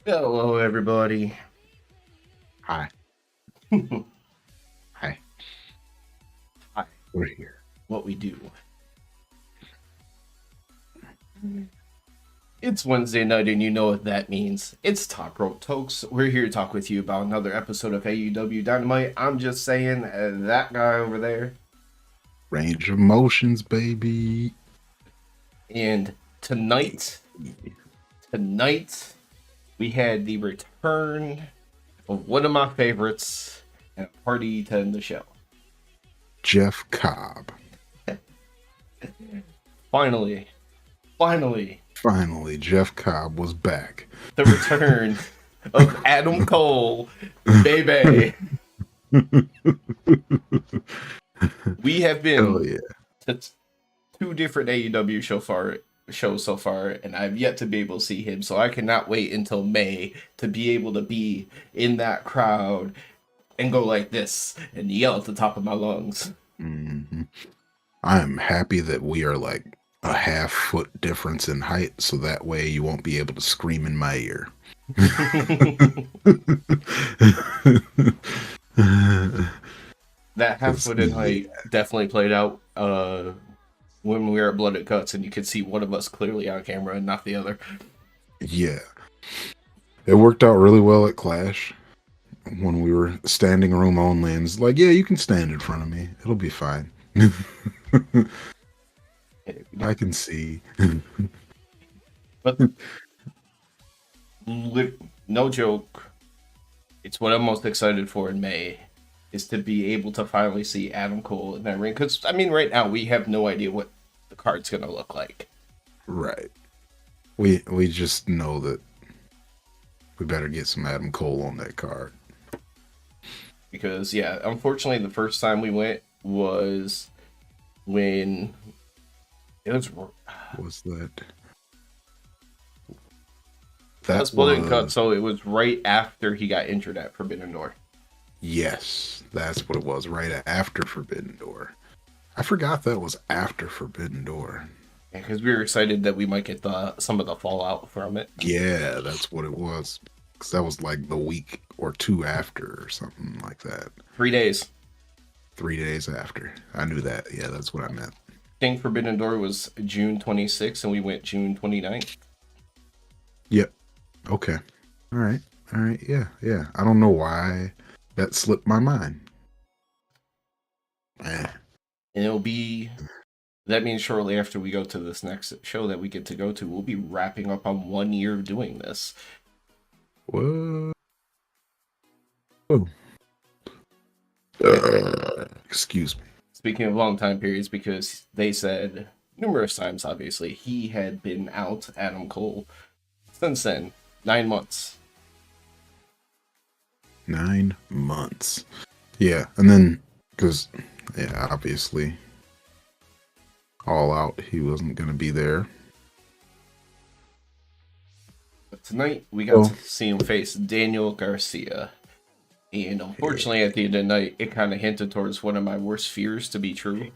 Hello, everybody. Hi. Hi. Hi. We're here. What we do. It's Wednesday night, and you know what that means. It's Top Rope Tokes. We're here to talk with you about another episode of AEW Dynamite. I'm just saying, that guy over there. Range of motions, baby. And tonight, we had the return of one of my favorites and a party to end the show. Jeff Cobb. Finally, Jeff Cobb was back. the return of Adam Cole, baby. We have been to two different AEW shows so far, and I've yet to be able to see him, so I cannot wait until May to be able to be in that crowd and go like this and yell at the top of my lungs. Mm-hmm. I am happy that we are like a half-foot difference in height, so that way you won't be able to scream in my ear. That half foot in height definitely played out when we were at Blooded Cuts, and you could see one of us clearly on camera and not the other. Yeah. It worked out really well at Clash when we were standing room only, and it's like, yeah, you can stand in front of me. It'll be fine. I can see. But no joke, it's what I'm most excited for in May, is to be able to finally see Adam Cole in that ring. Because, I mean, right now we have no idea what the card's going to look like. Right. We just know that we better get some Adam Cole on that card. Because, yeah, unfortunately, the first time we went was when it was... Was that? That was Blood Cut, so it was right after he got injured at Forbidden Door. Yes, that's what it was, right after Forbidden Door. I forgot that was after Forbidden Door. Yeah, because we were excited that we might get some of the fallout from it. Yeah, that's what it was. Because that was like the week or two after or something like that. 3 days. 3 days after. I knew that. Yeah, that's what I meant. I think Forbidden Door was June 26th, and we went June 29th. Yep. Okay. All right. Yeah. I don't know why that slipped my mind. And it'll be... That means shortly after we go to this next show that we get to go to, we'll be wrapping up on 1 year of doing this. What? Excuse me. Speaking of long time periods, because they said numerous times, obviously, he had been out, Adam Cole, since then. 9 months. 9 months. Yeah, and then, because, yeah, obviously, All Out, he wasn't going to be there. But tonight, we got to see him face Daniel Garcia. And unfortunately, at the end of the night, it kind of hinted towards one of my worst fears to be true.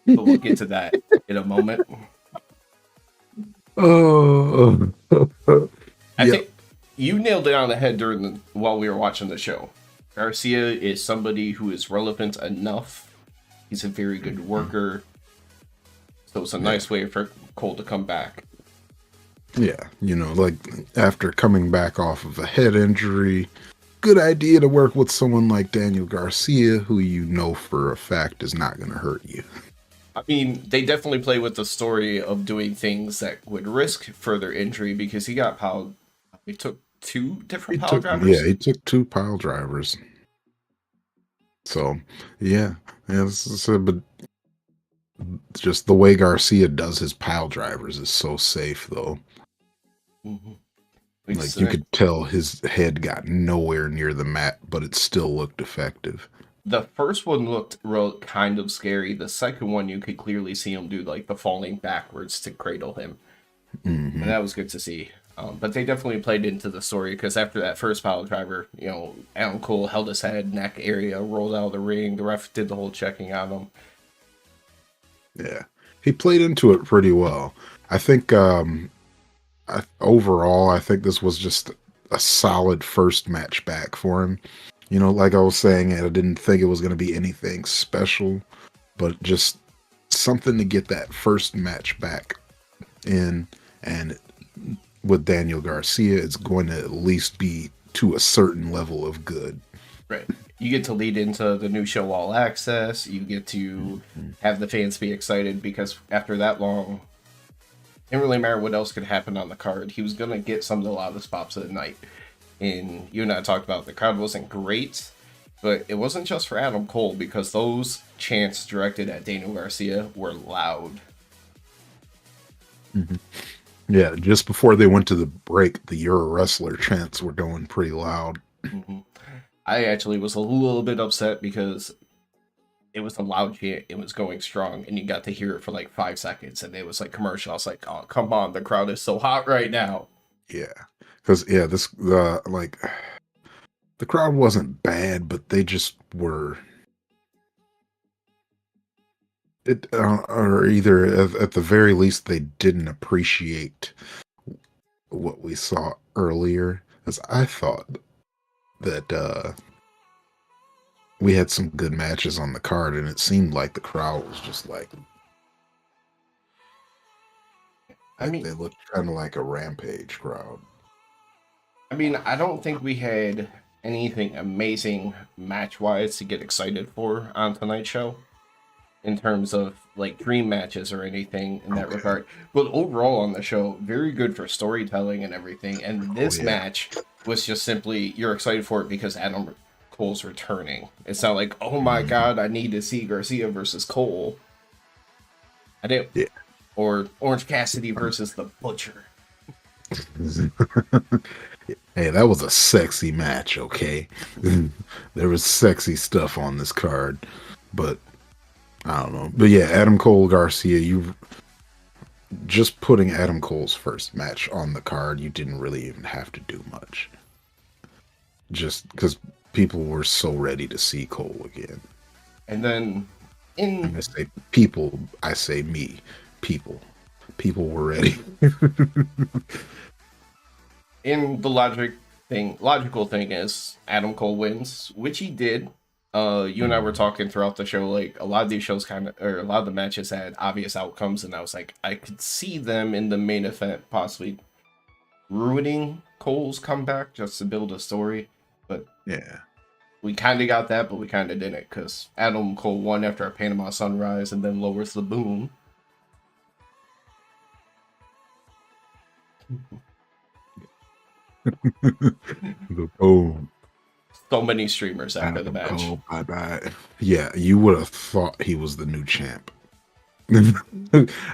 But we'll get to that in a moment. Oh, I think you nailed it on the head while we were watching the show. Garcia is somebody who is relevant enough. He's a very good worker. So it's a nice way for Cole to come back. Yeah, like after coming back off of a head injury, good idea to work with someone like Daniel Garcia, who you know for a fact is not going to hurt you. I mean, they definitely play with the story of doing things that would risk further injury because he got piled. He took two different pile drivers. Yeah, he took 2 pile drivers. So, yeah, but just the way Garcia does his pile drivers is so safe, though. Mm-hmm. Like, you could tell his head got nowhere near the mat, but it still looked effective. The first one looked kind of scary. The second one, you could clearly see him do like the falling backwards to cradle him. Mm-hmm. And that was good to see. But they definitely played into the story because after that first pile driver, Adam Cole held his head, neck area, rolled out of the ring. The ref did the whole checking on him. Yeah, he played into it pretty well. I think overall, I think this was just a solid first match back for him. You know, like I was saying, I didn't think it was going to be anything special, but just something to get that first match back in. And with Daniel Garcia, it's going to at least be to a certain level of good. Right. You get to lead into the new show All Access. You get to have the fans be excited because after that long, it didn't really matter what else could happen on the card. He was going to get some of the loudest pops of the night. And you and I talked about the crowd wasn't great, but it wasn't just for Adam Cole because those chants directed at Daniel Garcia were loud. Mm-hmm. Yeah, just before they went to the break, the You're a Wrestler chants were going pretty loud. Mm-hmm. I actually was a little bit upset because it was a loud chant, it was going strong, and you got to hear it for like 5 seconds, and it was like commercial. I was like, oh, come on, the crowd is so hot right now. Yeah. Because, yeah, the crowd wasn't bad, but they just were. Or either at the very least, they didn't appreciate what we saw earlier. Because I thought that we had some good matches on the card, and it seemed like the crowd was just like. I mean, they looked kind of like a Rampage crowd. I mean, I don't think we had anything amazing match-wise to get excited for on tonight's show in terms of like dream matches or anything in that regard. But overall on the show, very good for storytelling and everything. And this match was just simply, you're excited for it because Adam Cole's returning. It's not like, oh my God, I need to see Garcia versus Cole. I didn't. Yeah. Or Orange Cassidy versus the Butcher. Hey, that was a sexy match, okay? There was sexy stuff on this card, but I don't know. But yeah, Adam Cole Garcia, you just putting Adam Cole's first match on the card, you didn't really even have to do much. Just because people were so ready to see Cole again. And then and I say people, I say me. People were ready. In the logical thing is Adam Cole wins, which he did. You and I were talking throughout the show, like a lot of these shows a lot of the matches had obvious outcomes, and I was like, I could see them in the main event possibly ruining Cole's comeback just to build a story. But yeah, we kind of got that, but we kind of didn't, because Adam Cole won after a Panama Sunrise and then lowers the boom. The boom. So many streamers after the match. Oh, bye. Yeah, you would have thought he was the new champ.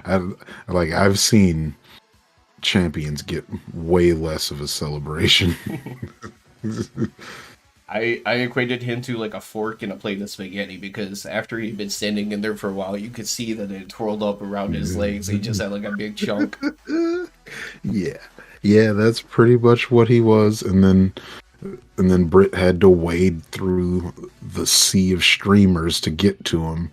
I've seen champions get way less of a celebration. I equated him to like a fork in a plate of spaghetti, because after he'd been standing in there for a while, you could see that it twirled up around his legs. He just had like a big chunk. Yeah, that's pretty much what he was. And then Britt had to wade through the sea of streamers to get to him.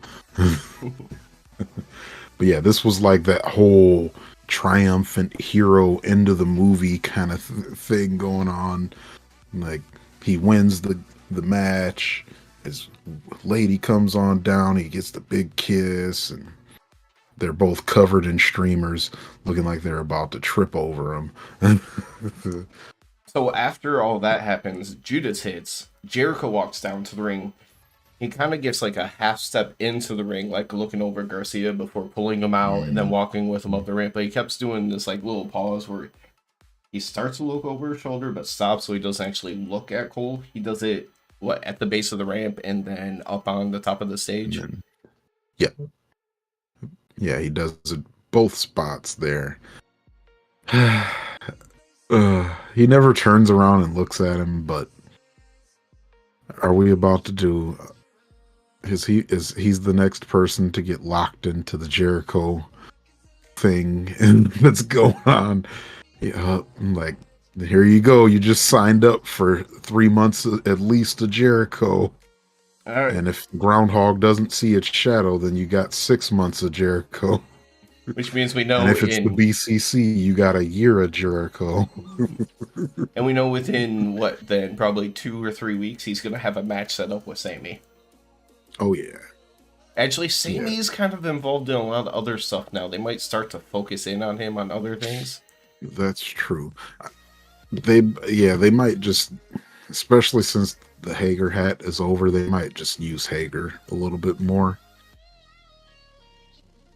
But yeah, this was like that whole triumphant hero end of the movie kind of thing going on. Like, he wins the match, his lady comes on down, he gets the big kiss, and they're both covered in streamers, looking like they're about to trip over him. So after all that happens, Judas hits, Jericho walks down to the ring. He kind of gets like a half step into the ring, like looking over Garcia before pulling him out and then walking with him up the ramp. But he kept doing this like little pause where he starts to look over his shoulder but stops, so he doesn't actually look at Cole. He does it at the base of the ramp and then up on the top of the stage. Yeah, he does it both spots there. He never turns around and looks at him, but are we about to do? He's the next person to get locked into the Jericho thing that's going on? Yeah, like, here you go. You just signed up for 3 months at least of Jericho. All right. And if Groundhog doesn't see its shadow, then you got 6 months of Jericho. Which means we know And if it's the BCC, you got a year of Jericho. And we know within, what, then probably 2 or 3 weeks, he's going to have a match set up with Sammy. Oh, yeah. Actually, Sammy's kind of involved in a lot of other stuff now. They might start to focus in on him on other things. That's true. They might just, especially since the Hager hat is over, they might just use Hager a little bit more.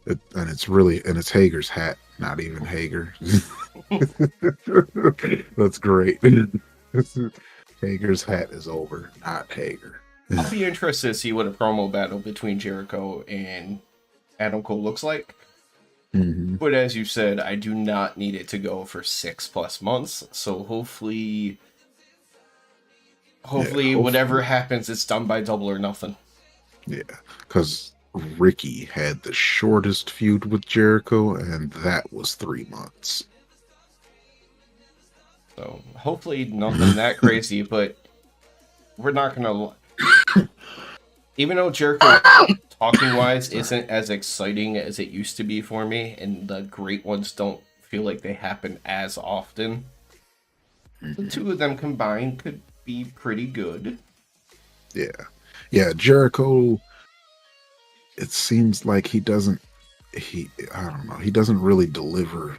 And it's Hager's hat, not even Hager. That's great. Hager's hat is over, not Hager. I'll be interested to see what a promo battle between Jericho and Adam Cole looks like. Mm-hmm. But as you said, I do not need it to go for 6+ months. So hopefully whatever happens, it's done by Double or Nothing. Yeah, because Ricky had the shortest feud with Jericho, and that was 3 months. So hopefully nothing that crazy, but we're not going to... Even though Jericho, talking-wise, isn't as exciting as it used to be for me, and the great ones don't feel like they happen as often, the two of them combined could be pretty good. Yeah, Jericho, it seems like he doesn't really deliver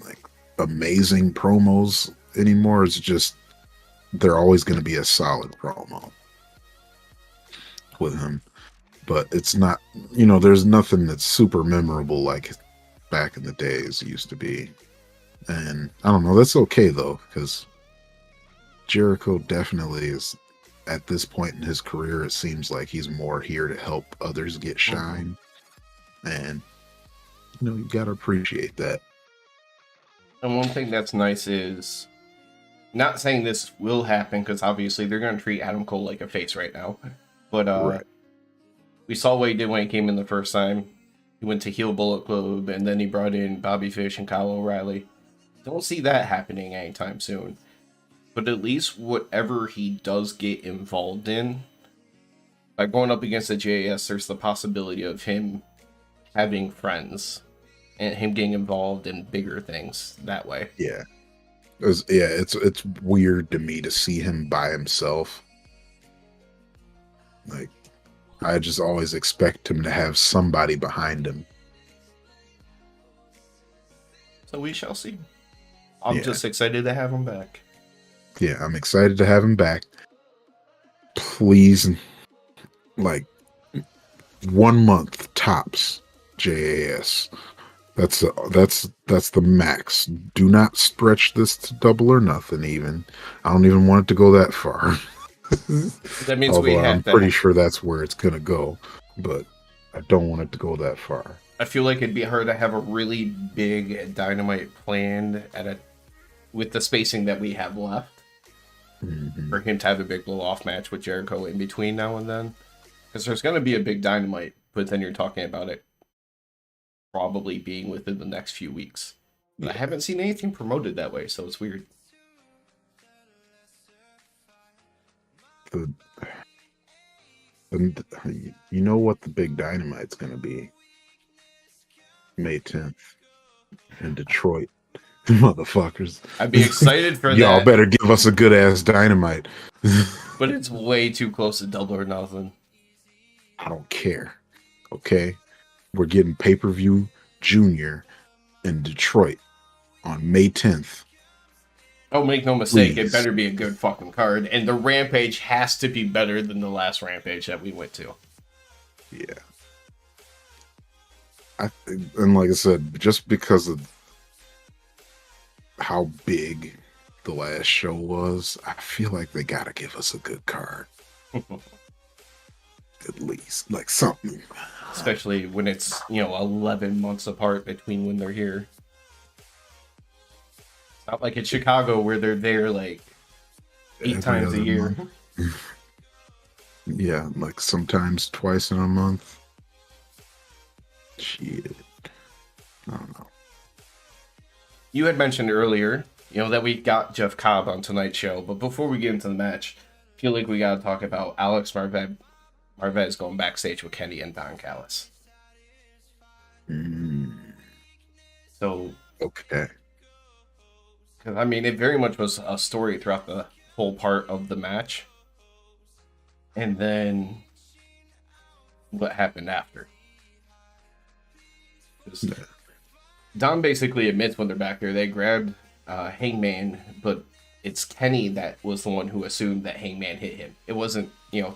like amazing promos anymore. It's just they're always going to be a solid promo with him, but it's not, there's nothing that's super memorable like back in the days it used to be. And I don't know, that's okay though, because Jericho definitely is, at this point in his career, it seems like he's more here to help others get shine. And you gotta appreciate that. And one thing that's nice is, not saying this will happen, because obviously they're going to treat Adam Cole like a face right now. But Right. We saw what he did when he came in the first time. He went to heel Bullet Club, and then he brought in Bobby Fish and Kyle O'Reilly. Don't see that happening anytime soon. But at least whatever he does get involved in, by going up against the JAS, there's the possibility of him having friends and him getting involved in bigger things that way. Yeah. It's weird to me to see him by himself. Like, I just always expect him to have somebody behind him. So we shall see. I'm just excited to have him back. Yeah, I'm excited to have him back. Please, like 1 month tops, JAS. That's the max. Do not stretch this to Double or Nothing. Even I don't even want it to go that far. That means Although we have I'm pretty sure that's where it's gonna go, but I don't want it to go that far. I feel like it'd be hard to have a really big Dynamite planned with the spacing that we have left. Mm-hmm. For him to have a big blow-off match with Jericho in between now and then. Because there's going to be a big Dynamite, but then you're talking about it probably being within the next few weeks. But I haven't seen anything promoted that way, so it's weird. You know what the big Dynamite's going to be? May 10th in Detroit. Motherfuckers. I'd be excited for that. Y'all better give us a good ass Dynamite. But it's way too close to Double or Nothing. I don't care. Okay? We're getting pay-per-view Junior in Detroit on May 10th. Oh, make no mistake, Please. It better be a good fucking card. And the Rampage has to be better than the last Rampage that we went to. Yeah. And like I said, just because of how big the last show was, I feel like they gotta give us a good card. At least, like something. Especially when it's, 11 months apart between when they're here. It's not like in Chicago where they're there like 8 times a year. Yeah, like sometimes twice in a month. Shit. I don't know. You had mentioned earlier, that we got Jeff Cobb on tonight's show, but before we get into the match, I feel like we got to talk about Alex Marvez going backstage with Kenny and Don Callis. So, okay. because I mean, it very much was a story throughout the whole part of the match, and then what happened after. Yeah. Don basically admits when they're back there, they grabbed Hangman, but it's Kenny that was the one who assumed that Hangman hit him. It wasn't,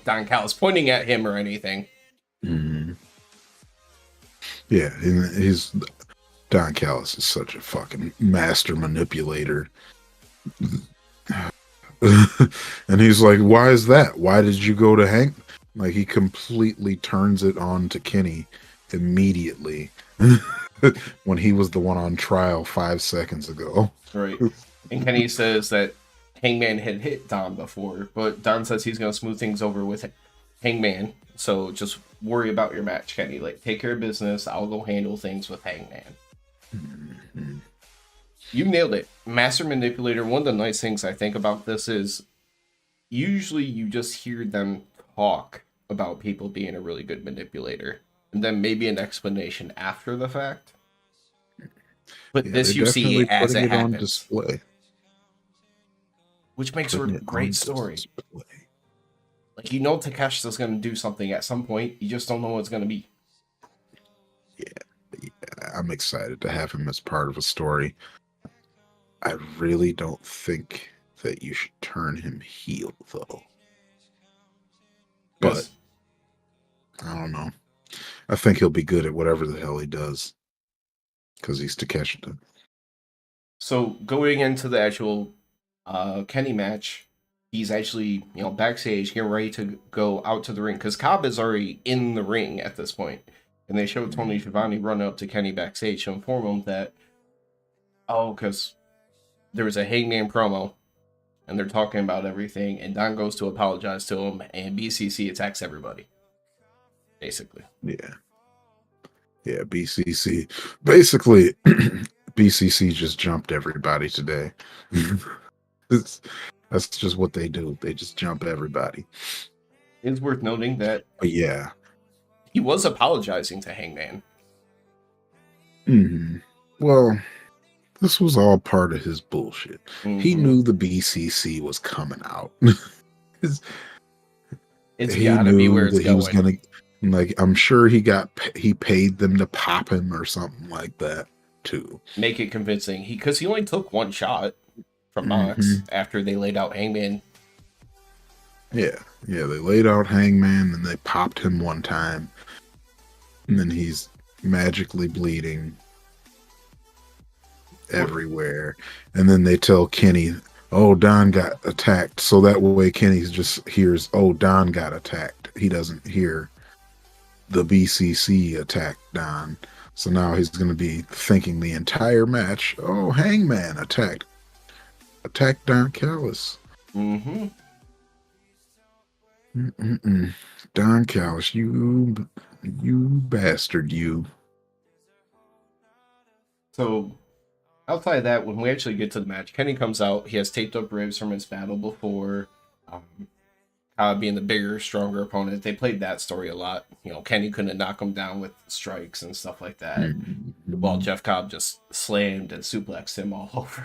Don Callis pointing at him or anything. Mm-hmm. Yeah, and Don Callis is such a fucking master manipulator. And he's like, why is that? Why did you go to Hank? Like, he completely turns it on to Kenny immediately when he was the one on trial 5 seconds ago. Right. And Kenny says that Hangman had hit Don before, but Don says he's going to smooth things over with Hangman. So just worry about your match, Kenny. Like, take care of business. I'll go handle things with Hangman. Mm-hmm. You nailed it. Master Manipulator. One of the nice things I think about this is usually you just hear them talk about people being a really good manipulator, and then maybe an explanation after the fact. But this you see as it happens. On display. Which makes for a great story. Like, Takeshita's going to do something at some point. You just don't know what it's going to be. Yeah, I'm excited to have him as part of a story. I really don't think that you should turn him heel, though. But I don't know. I think he'll be good at whatever the hell he does because he's Takeshita. So going into the actual Kenny match, he's actually backstage getting ready to go out to the ring because Cobb is already in the ring at this point, and they show Tony Schiavone run up to Kenny backstage to inform him that because there was a Hangman promo, and they're talking about everything, and Don goes to apologize to him, and BCC attacks everybody. Basically. Yeah, BCC. Basically, BCC just jumped everybody today. That's just what they do. They just jump everybody. It's worth noting that he was apologizing to Hangman. Mm-hmm. Well, this was all part of his bullshit. Mm-hmm. He knew the BCC was coming out. It's gotta be where it's going. He was gonna, I'm sure he paid them to pop him or something like that too. Make it convincing. Because he only took one shot from Mox after they laid out Hangman. Yeah, they laid out Hangman and they popped him one time, and then he's magically bleeding everywhere, and then they tell Kenny, oh, Don got attacked, so that way Kenny just hears, oh, Don got attacked. He doesn't hear the BCC attack Don, so now he's going to be thinking the entire match, oh, Hangman attacked Don Callis. Don Callis, you bastard, you. So outside of that, when we actually get to the match, Kenny comes out. He has taped up ribs from his battle before. Being the bigger, stronger opponent. They played that story a lot. Kenny couldn't knock him down with strikes and stuff like that. While Jeff Cobb just slammed and suplexed him all over.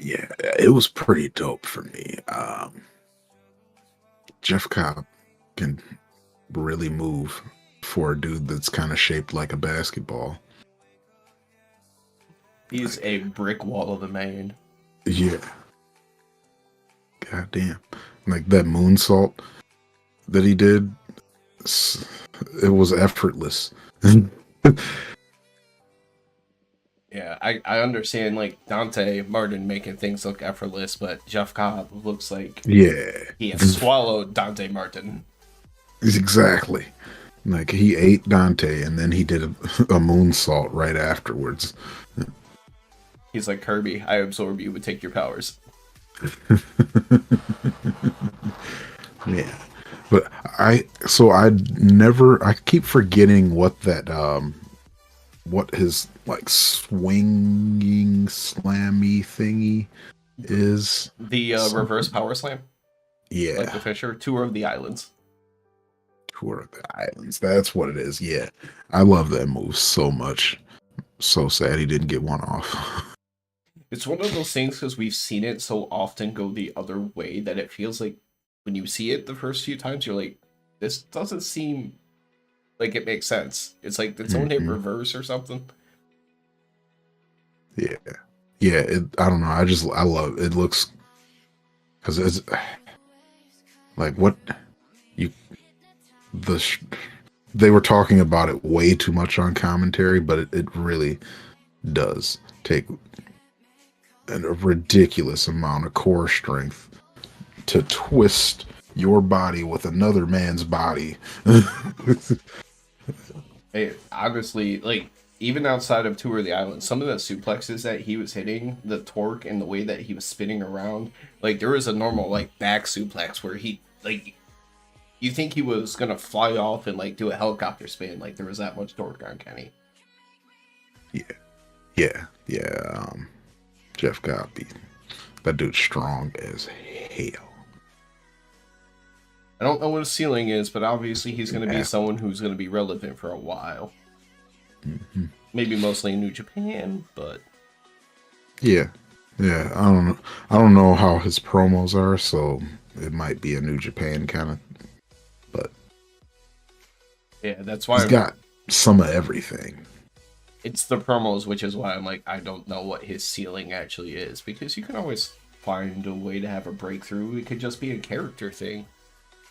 Yeah, it was pretty dope for me. Jeff Cobb can really move for a dude that's kind of shaped like a basketball. He's a brick wall of a man. Yeah. God damn. Like that moonsault that he did, it was effortless. Yeah, I understand, like, Dante Martin making things look effortless, but Jeff Cobb looks like he has swallowed Dante Martin. Exactly. Like, he ate Dante, and then he did a moonsault right afterwards. He's like, Kirby, I absorb you, but take your powers. Yeah. But I keep forgetting what that, what his, like, swinging slammy thingy is. The reverse power slam? Yeah. Like the Fisher, Tour of the Islands. Tour of the Islands. That's what it is. Yeah. I love that move so much. So sad he didn't get one off. It's one of those things because we've seen it so often go the other way that it feels like when you see it the first few times, you're like, this doesn't seem like it makes sense. It's like, did someone hit reverse or something? Yeah. Yeah. I don't know. I love it. It looks, because it's like what you, they were talking about it way too much on commentary, but it really does take a ridiculous amount of core strength to twist your body with another man's body. Hey, honestly, like, even outside of Tour of the Island, some of the suplexes that he was hitting, the torque and the way that he was spinning around, like, there was a normal, like, back suplex where he, like, you think he was gonna fly off and, like, do a helicopter spin, like, there was that much torque on Kenny. Yeah. Jeff Gotti. That dude's strong as hell. I don't know what his ceiling is, but obviously he's going to be someone who's going to be relevant for a while. Mm-hmm. Maybe mostly in New Japan, but yeah. I don't know how his promos are, so it might be a New Japan kind of. But yeah, that's why he's got some of everything. It's the promos, which is why I'm like, I don't know what his ceiling actually is, because you can always find a way to have a breakthrough. It could just be a character thing.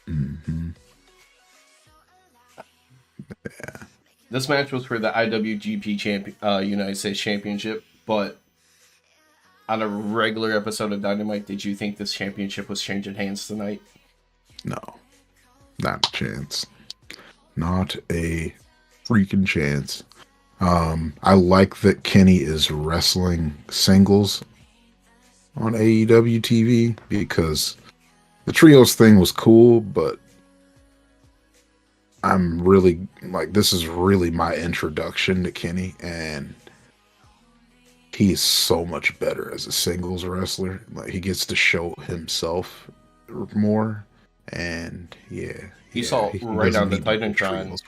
Mm-hmm. Yeah. This match was for the IWGP United States Championship, but on a regular episode of Dynamite, did you think this championship was changing hands tonight? No, not a chance. Not a freaking chance. I like that Kenny is wrestling singles on AEW TV because the trios thing was cool, but I'm really like, this is really my introduction to Kenny, and he's so much better as a singles wrestler. Like, he gets to show himself more, and you saw right on the Titantron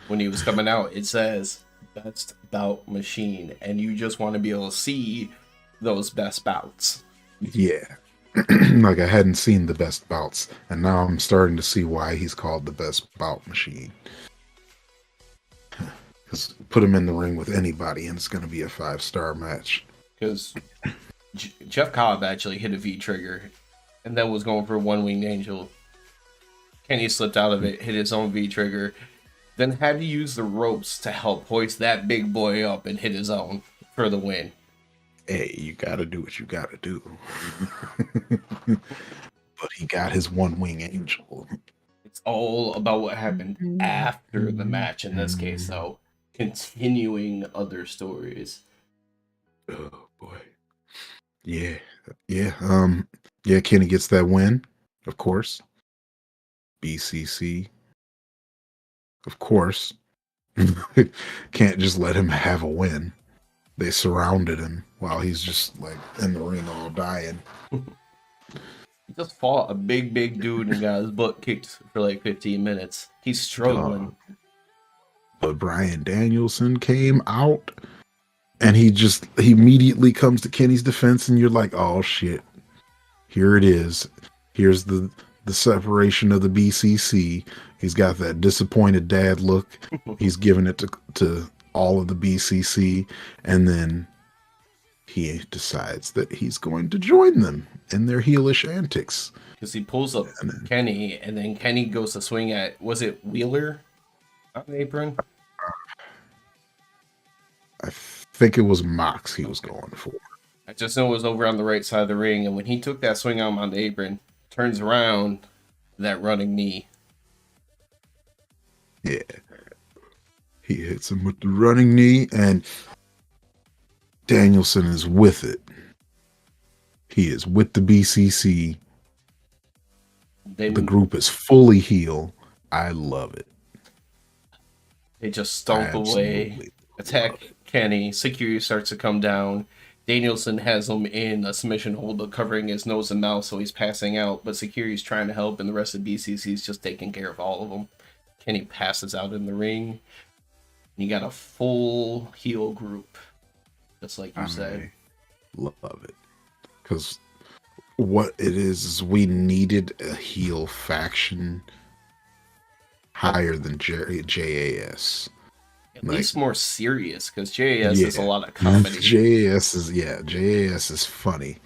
when he was coming out, it says best bout machine, and you just want to be able to see those best bouts. Yeah. Like, I hadn't seen the best bouts, and now I'm starting to see why he's called the best bout machine. Because put him in the ring with anybody, and it's going to be a 5-star match. Because Jeff Cobb actually hit a V-trigger, and then was going for a one-winged angel. Kenny slipped out of it, hit his own V-trigger, then had to use the ropes to help hoist that big boy up and hit his own for the win. Hey, you gotta do what you gotta do. But he got his one-wing angel. It's all about what happened after the match in this case, though. Continuing other stories. Oh, boy. Yeah. Kenny gets that win, of course. BCC. Of course. Can't just let him have a win. They surrounded him while he's just like in the ring all dying. He just fought a big dude and got his butt kicked for like 15 minutes. He's struggling. But Bryan Danielson came out, and he immediately comes to Kenny's defense, and you're like, oh shit. Here it is. Here's the separation of the BCC. He's got that disappointed dad look. He's giving it to all of the BCC, and then he decides that he's going to join them in their heelish antics. Because he pulls up Kenny, and then Kenny goes to swing at, was it Wheeler on the apron? I think it was Mox he was going for. I just know it was over on the right side of the ring, and when he took that swing on him on the apron, turns around, that running knee. Yeah. He hits him with the running knee, and Danielson is with it. He is with the BCC. The group is fully heel. I love it. They just stomp away, attack Kenny. Security starts to come down. Danielson has him in a submission hold, covering his nose and mouth, so he's passing out. But security's trying to help, and the rest of BCC's just taking care of all of them. Kenny passes out in the ring. You got a full heel group, just like you said. Love it. Because what it is we needed a heel faction higher than JAS. At least more serious, because JAS is a lot of comedy. JAS is funny.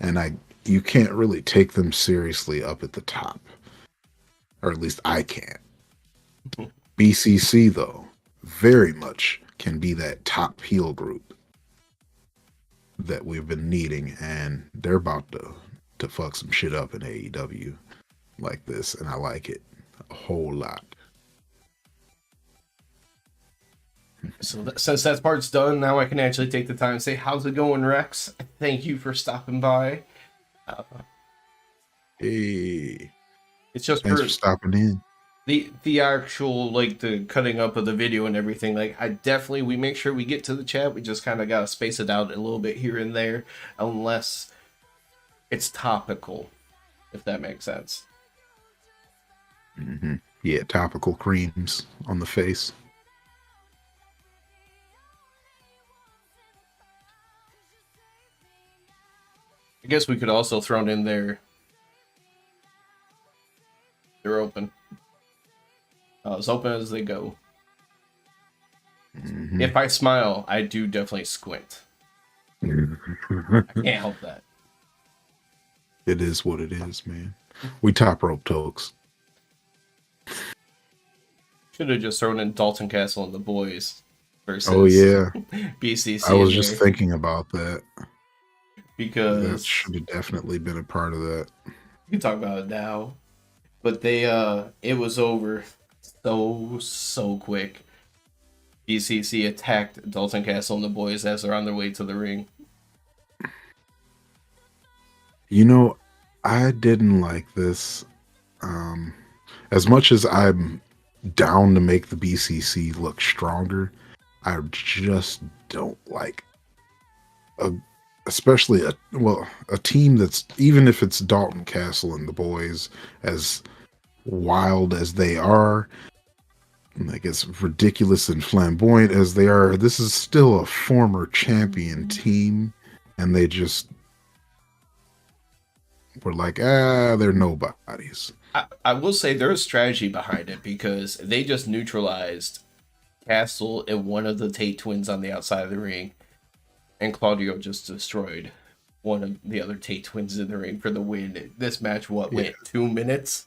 And you can't really take them seriously up at the top. Or at least I can't. BCC, though, very much can be that top heel group that we've been needing, and they're about to fuck some shit up in AEW like this, and I like it a whole lot. So since that part's done, now I can actually take the time and say, how's it going, Rex? Thank you for stopping by. Hey. It's just thanks for stopping in. The actual, like, the cutting up of the video and everything, like, we make sure we get to the chat. We just kind of got to space it out a little bit here and there, unless it's topical, if that makes sense. Mm-hmm. Yeah, topical creams on the face. I guess we could also throw it in there. They're open. As open as they go. Mm-hmm. If I smile, I do definitely squint. I can't help that. It is what it is, man. We top rope Tokes. Should have just thrown in Dalton Castle and the boys versus BCC. I was just thinking about that. Because that should have definitely been a part of that. You can talk about it now. But it was over so quick. BCC attacked Dalton Castle and the boys as they're on their way to the ring. You know, I didn't like this. As much as I'm down to make the BCC look stronger, I just don't like especially a team that's, even if it's Dalton Castle and the boys, as wild as they are, like as ridiculous and flamboyant as they are, this is still a former champion team, and they just were like, they're nobodies. I will say there's strategy behind it, because they just neutralized Castle and one of the Tate twins on the outside of the ring, and Claudio just destroyed one of the other Tate twins in the ring for the win. This match, went 2 minutes?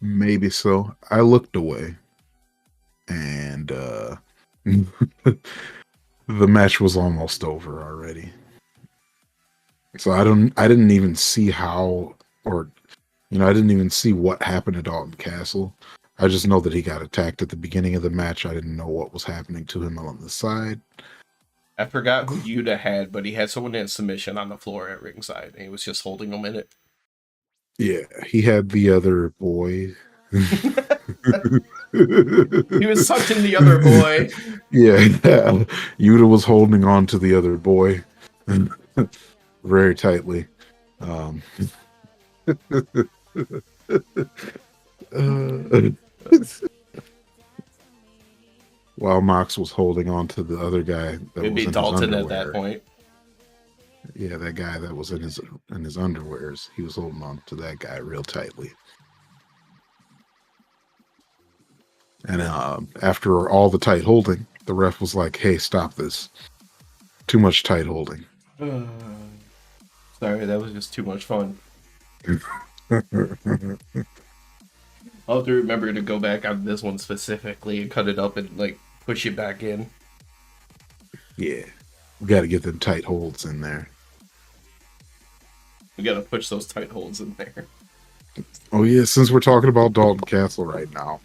Maybe so. I looked away, and the match was almost over already. So I didn't even see how, or I didn't even see what happened to Dalton Castle. I just know that he got attacked at the beginning of the match. I didn't know what was happening to him on the side. I forgot who Yuta had, but he had someone in submission on the floor at ringside, and he was just holding them in it. Yeah, he had the other boy. He was sucked in the other boy. Yeah. Yuta was holding on to the other boy very tightly. While Mox was holding on to the other guy. It'd be Dalton at that point. Yeah, that guy that was in his underwears. He was holding on to that guy real tightly. And after all the tight holding, the ref was like, "Hey, stop this! Too much tight holding." Sorry, that was just too much fun. I'll have to remember to go back on this one specifically and cut it up and like push it back in. Yeah, we got to get them tight holds in there. We got to push those tight holds in there. Oh yeah, since we're talking about Dalton Castle right now,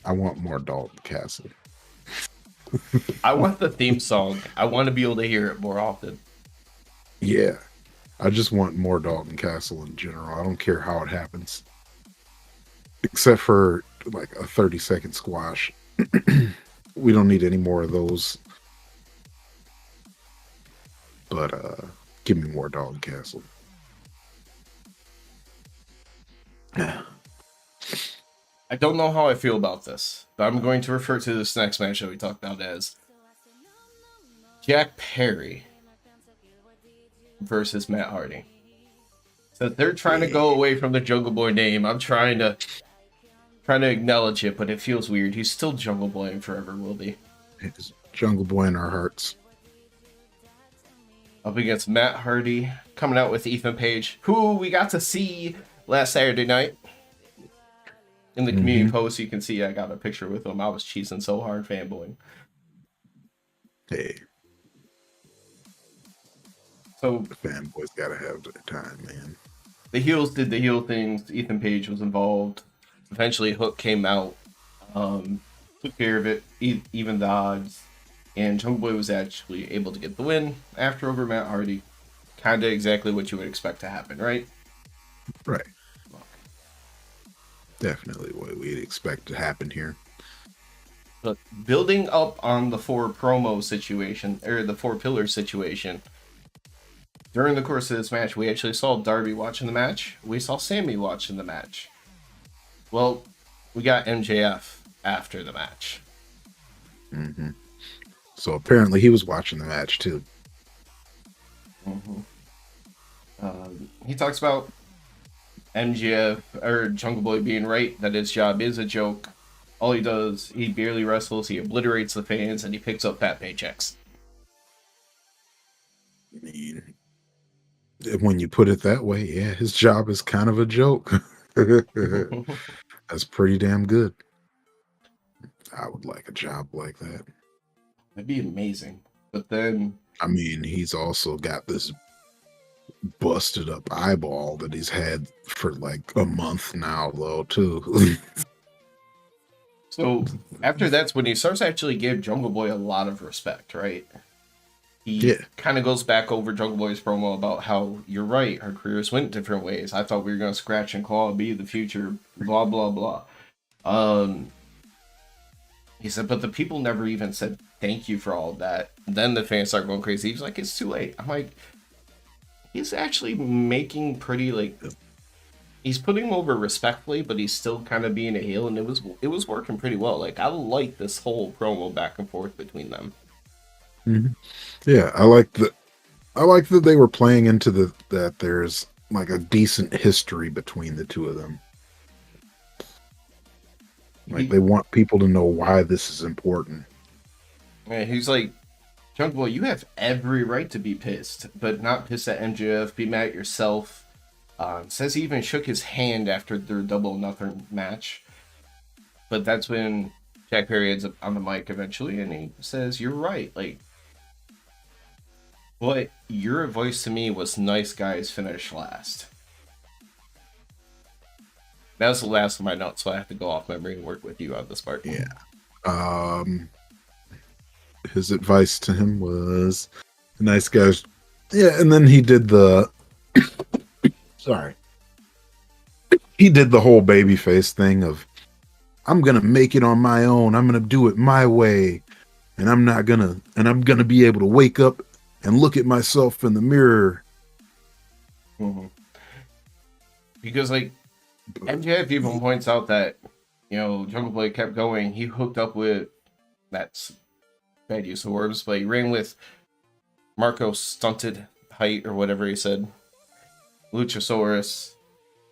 I want more Dalton Castle. I want the theme song. I want to be able to hear it more often. Yeah, I just want more Dalton Castle in general. I don't care how it happens. Except for like a 30-second squash. We don't need any more of those. But give me more Dalton Castle. I don't know how I feel about this, but I'm going to refer to this next match that we talked about as Jack Perry versus Matt Hardy. So they're trying to go away from the Jungle Boy name. I'm trying to acknowledge it, but it feels weird. He's still Jungle Boy and forever will be. It's Jungle Boy in our hearts. Up against Matt Hardy, coming out with Ethan Page, who we got to see last Saturday night. In the community post, you can see I got a picture with him. I was cheesing so hard, fanboying. Hey. So the fanboys gotta have their time, man. The heels did the heel things. Ethan Page was involved. Eventually, Hook came out, took care of it, even the odds, and Jungle Boy was actually able to get the win after over Matt Hardy. Kind of exactly what you would expect to happen, right? Right. Definitely what we'd expect to happen here. But building up on the 4 promo situation, or the 4 pillar situation, during the course of this match, we actually saw Darby watching the match. We saw Sammy watching the match. Well, we got MJF after the match. So apparently he was watching the match too. He talks about MJF or Jungle Boy being right that his job is a joke. All he does, he barely wrestles, he obliterates the fans, and he picks up fat paychecks. I mean, when you put it that way, yeah, his job is kind of a joke. That's pretty damn good. I would like a job like that. That'd be amazing. But then, I mean, he's also got this busted up eyeball that he's had for like a month now, though, too. So after that's when he starts to actually give Jungle Boy a lot of respect, right? He kind of goes back over Jungle Boy's promo about how you're right, our careers went different ways. I thought we were going to scratch and claw, be the future, blah, blah, blah. He said, but the people never even said thank you for all of that. Then the fans start going crazy. He's like, it's too late. I'm like, he's actually making pretty, like, he's putting him over respectfully, but he's still kind of being a heel, and it was working pretty well. Like, I like this whole promo back and forth between them. Yeah, I like that they were playing into that there's like a decent history between the two of them. Like, they want people to know why this is important. Yeah, he's like, Jungle Boy, you have every right to be pissed, but not pissed at MJF, be mad at yourself. Says he even shook his hand after their double nothing match. But that's when Jack Perry ends up on the mic eventually, and he says, you're right. Like, but your advice to me was nice guys finish last. That was the last of my notes, so I have to go off memory and work with you on this part. Yeah. His advice to him was nice guys. Yeah, and then he did the sorry. He did the whole babyface thing of, I'm gonna make it on my own. I'm gonna do it my way. And I'm gonna be able to wake up and look at myself in the mirror. Because, like, MJF even points out that, you know, Jungle Boy kept going. He hooked up with, that's bad use of words, but he ran with Marco Stunted Height or whatever he said, Luchasaurus.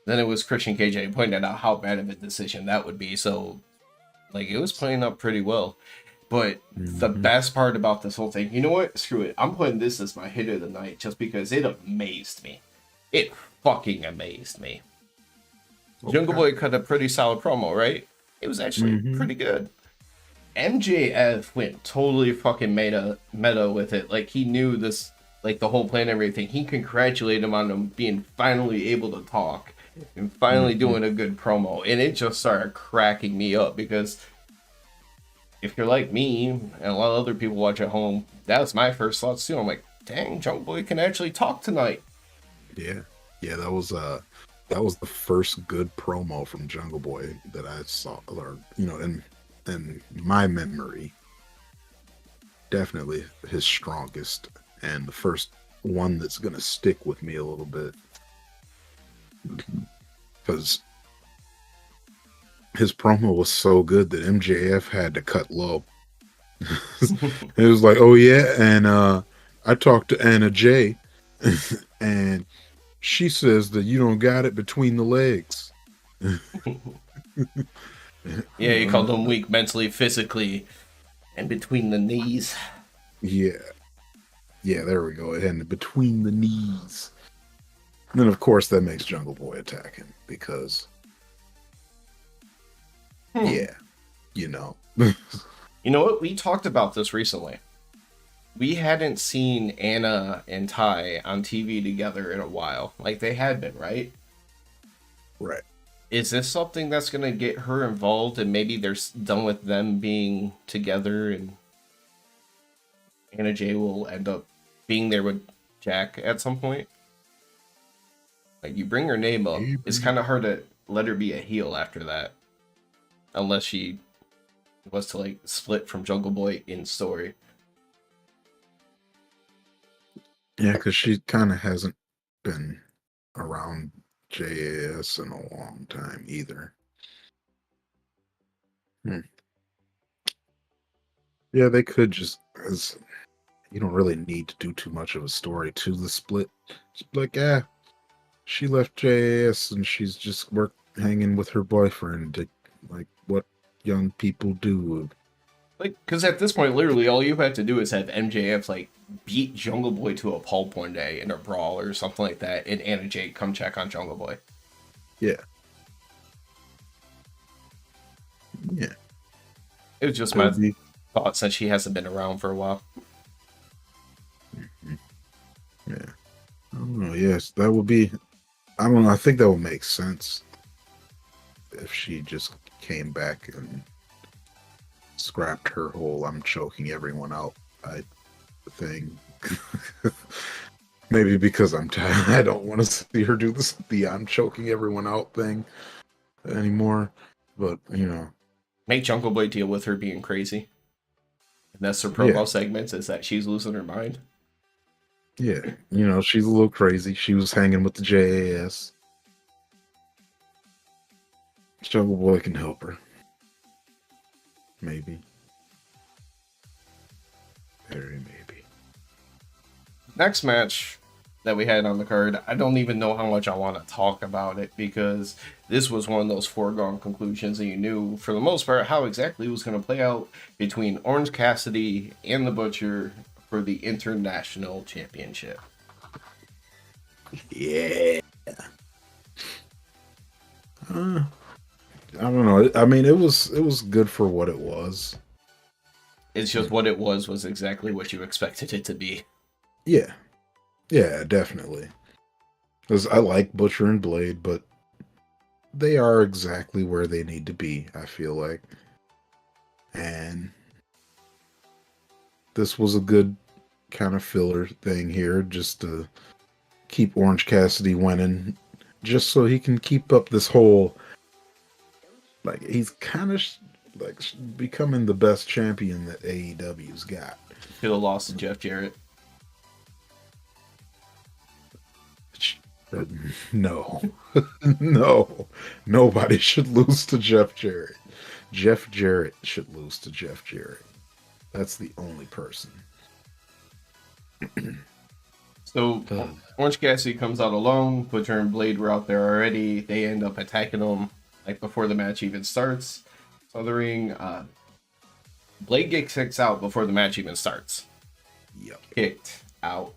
Then it was Christian KJ pointing out how bad of a decision that would be. So, like, it was playing up pretty well. But the best part about this whole thing, you know what? Screw it. I'm putting this as my hit of the night just because it amazed me. It fucking amazed me. Okay. Jungle Boy cut a pretty solid promo, right? It was actually pretty good. MJF went totally fucking meta with it. Like, he knew this, like, the whole plan and everything. He congratulated him on him being finally able to talk and finally doing a good promo. And it just started cracking me up because if you're like me and a lot of other people watch at home, that was my first thoughts too. I'm like, dang, Jungle Boy can actually talk tonight. Yeah, that was the first good promo from Jungle Boy that I saw, or in my memory. Definitely his strongest and the first one that's gonna stick with me a little bit, because his promo was so good that MJF had to cut low. It was like, oh yeah, and I talked to Anna J, and she says that you don't got it between the legs. Yeah, you called him weak mentally, physically, and between the knees. Yeah, there we go. And between the knees. And then, of course, that makes Jungle Boy attack him because, yeah, you know. You know what? We talked about this recently. We hadn't seen Anna and Ty on TV together in a while. Like they had been, right? Right. Is this something that's going to get her involved and maybe they're done with them being together and Anna Jay will end up being there with Jack at some point? Like you bring her name up, it's kind of hard to let her be a heel after that. Unless she was to like split from Jungle Boy in story. Yeah, because she kind of hasn't been around JAS in a long time either. Yeah, they could just, as you don't really need to do too much of a story to the split. Just like, she left JAS and she's just hanging with her boyfriend, like what young people do. Like, because at this point, literally, all you have to do is have MJF, like, beat Jungle Boy to a pulp one day in a brawl or something like that, and Anna Jay come check on Jungle Boy. Yeah. Yeah. It was just my thought since she hasn't been around for a while. Mm-hmm. Yeah. I don't know. Yes, that would be... I don't know. I think that would make sense if she just came back and scrapped her whole "I'm choking everyone out" thing. Maybe because I'm tired. I don't want to see her do the "I'm choking everyone out" thing anymore. But make Jungle Boy deal with her being crazy. And that's her promo segments, is that she's losing her mind. Yeah, she's a little crazy. She was hanging with the JAS. Jungle Boy can help her. Maybe. Very maybe. Next match that we had on the card, I don't even know how much I want to talk about it because this was one of those foregone conclusions that you knew for the most part how exactly it was going to play out between Orange Cassidy and the Butcher for the International Championship. Yeah. I don't know. I mean, it was good for what it was. It's just what it was exactly what you expected it to be. Yeah. Yeah, definitely. Because I like Butcher and Blade, but they are exactly where they need to be, I feel like. And this was a good kind of filler thing here, just to keep Orange Cassidy winning, just so he can keep up this whole, like, he's kind of like becoming the best champion that AEW's got. Should have lost to Jeff Jarrett. No. No. Nobody should lose to Jeff Jarrett. Jeff Jarrett should lose to Jeff Jarrett. That's the only person. So Orange Cassidy comes out alone. Butcher and Blade were out there already. They end up attacking him like before the match even starts. So the ring, Blade gets kicked out before the match even starts. Yep. Kicked out.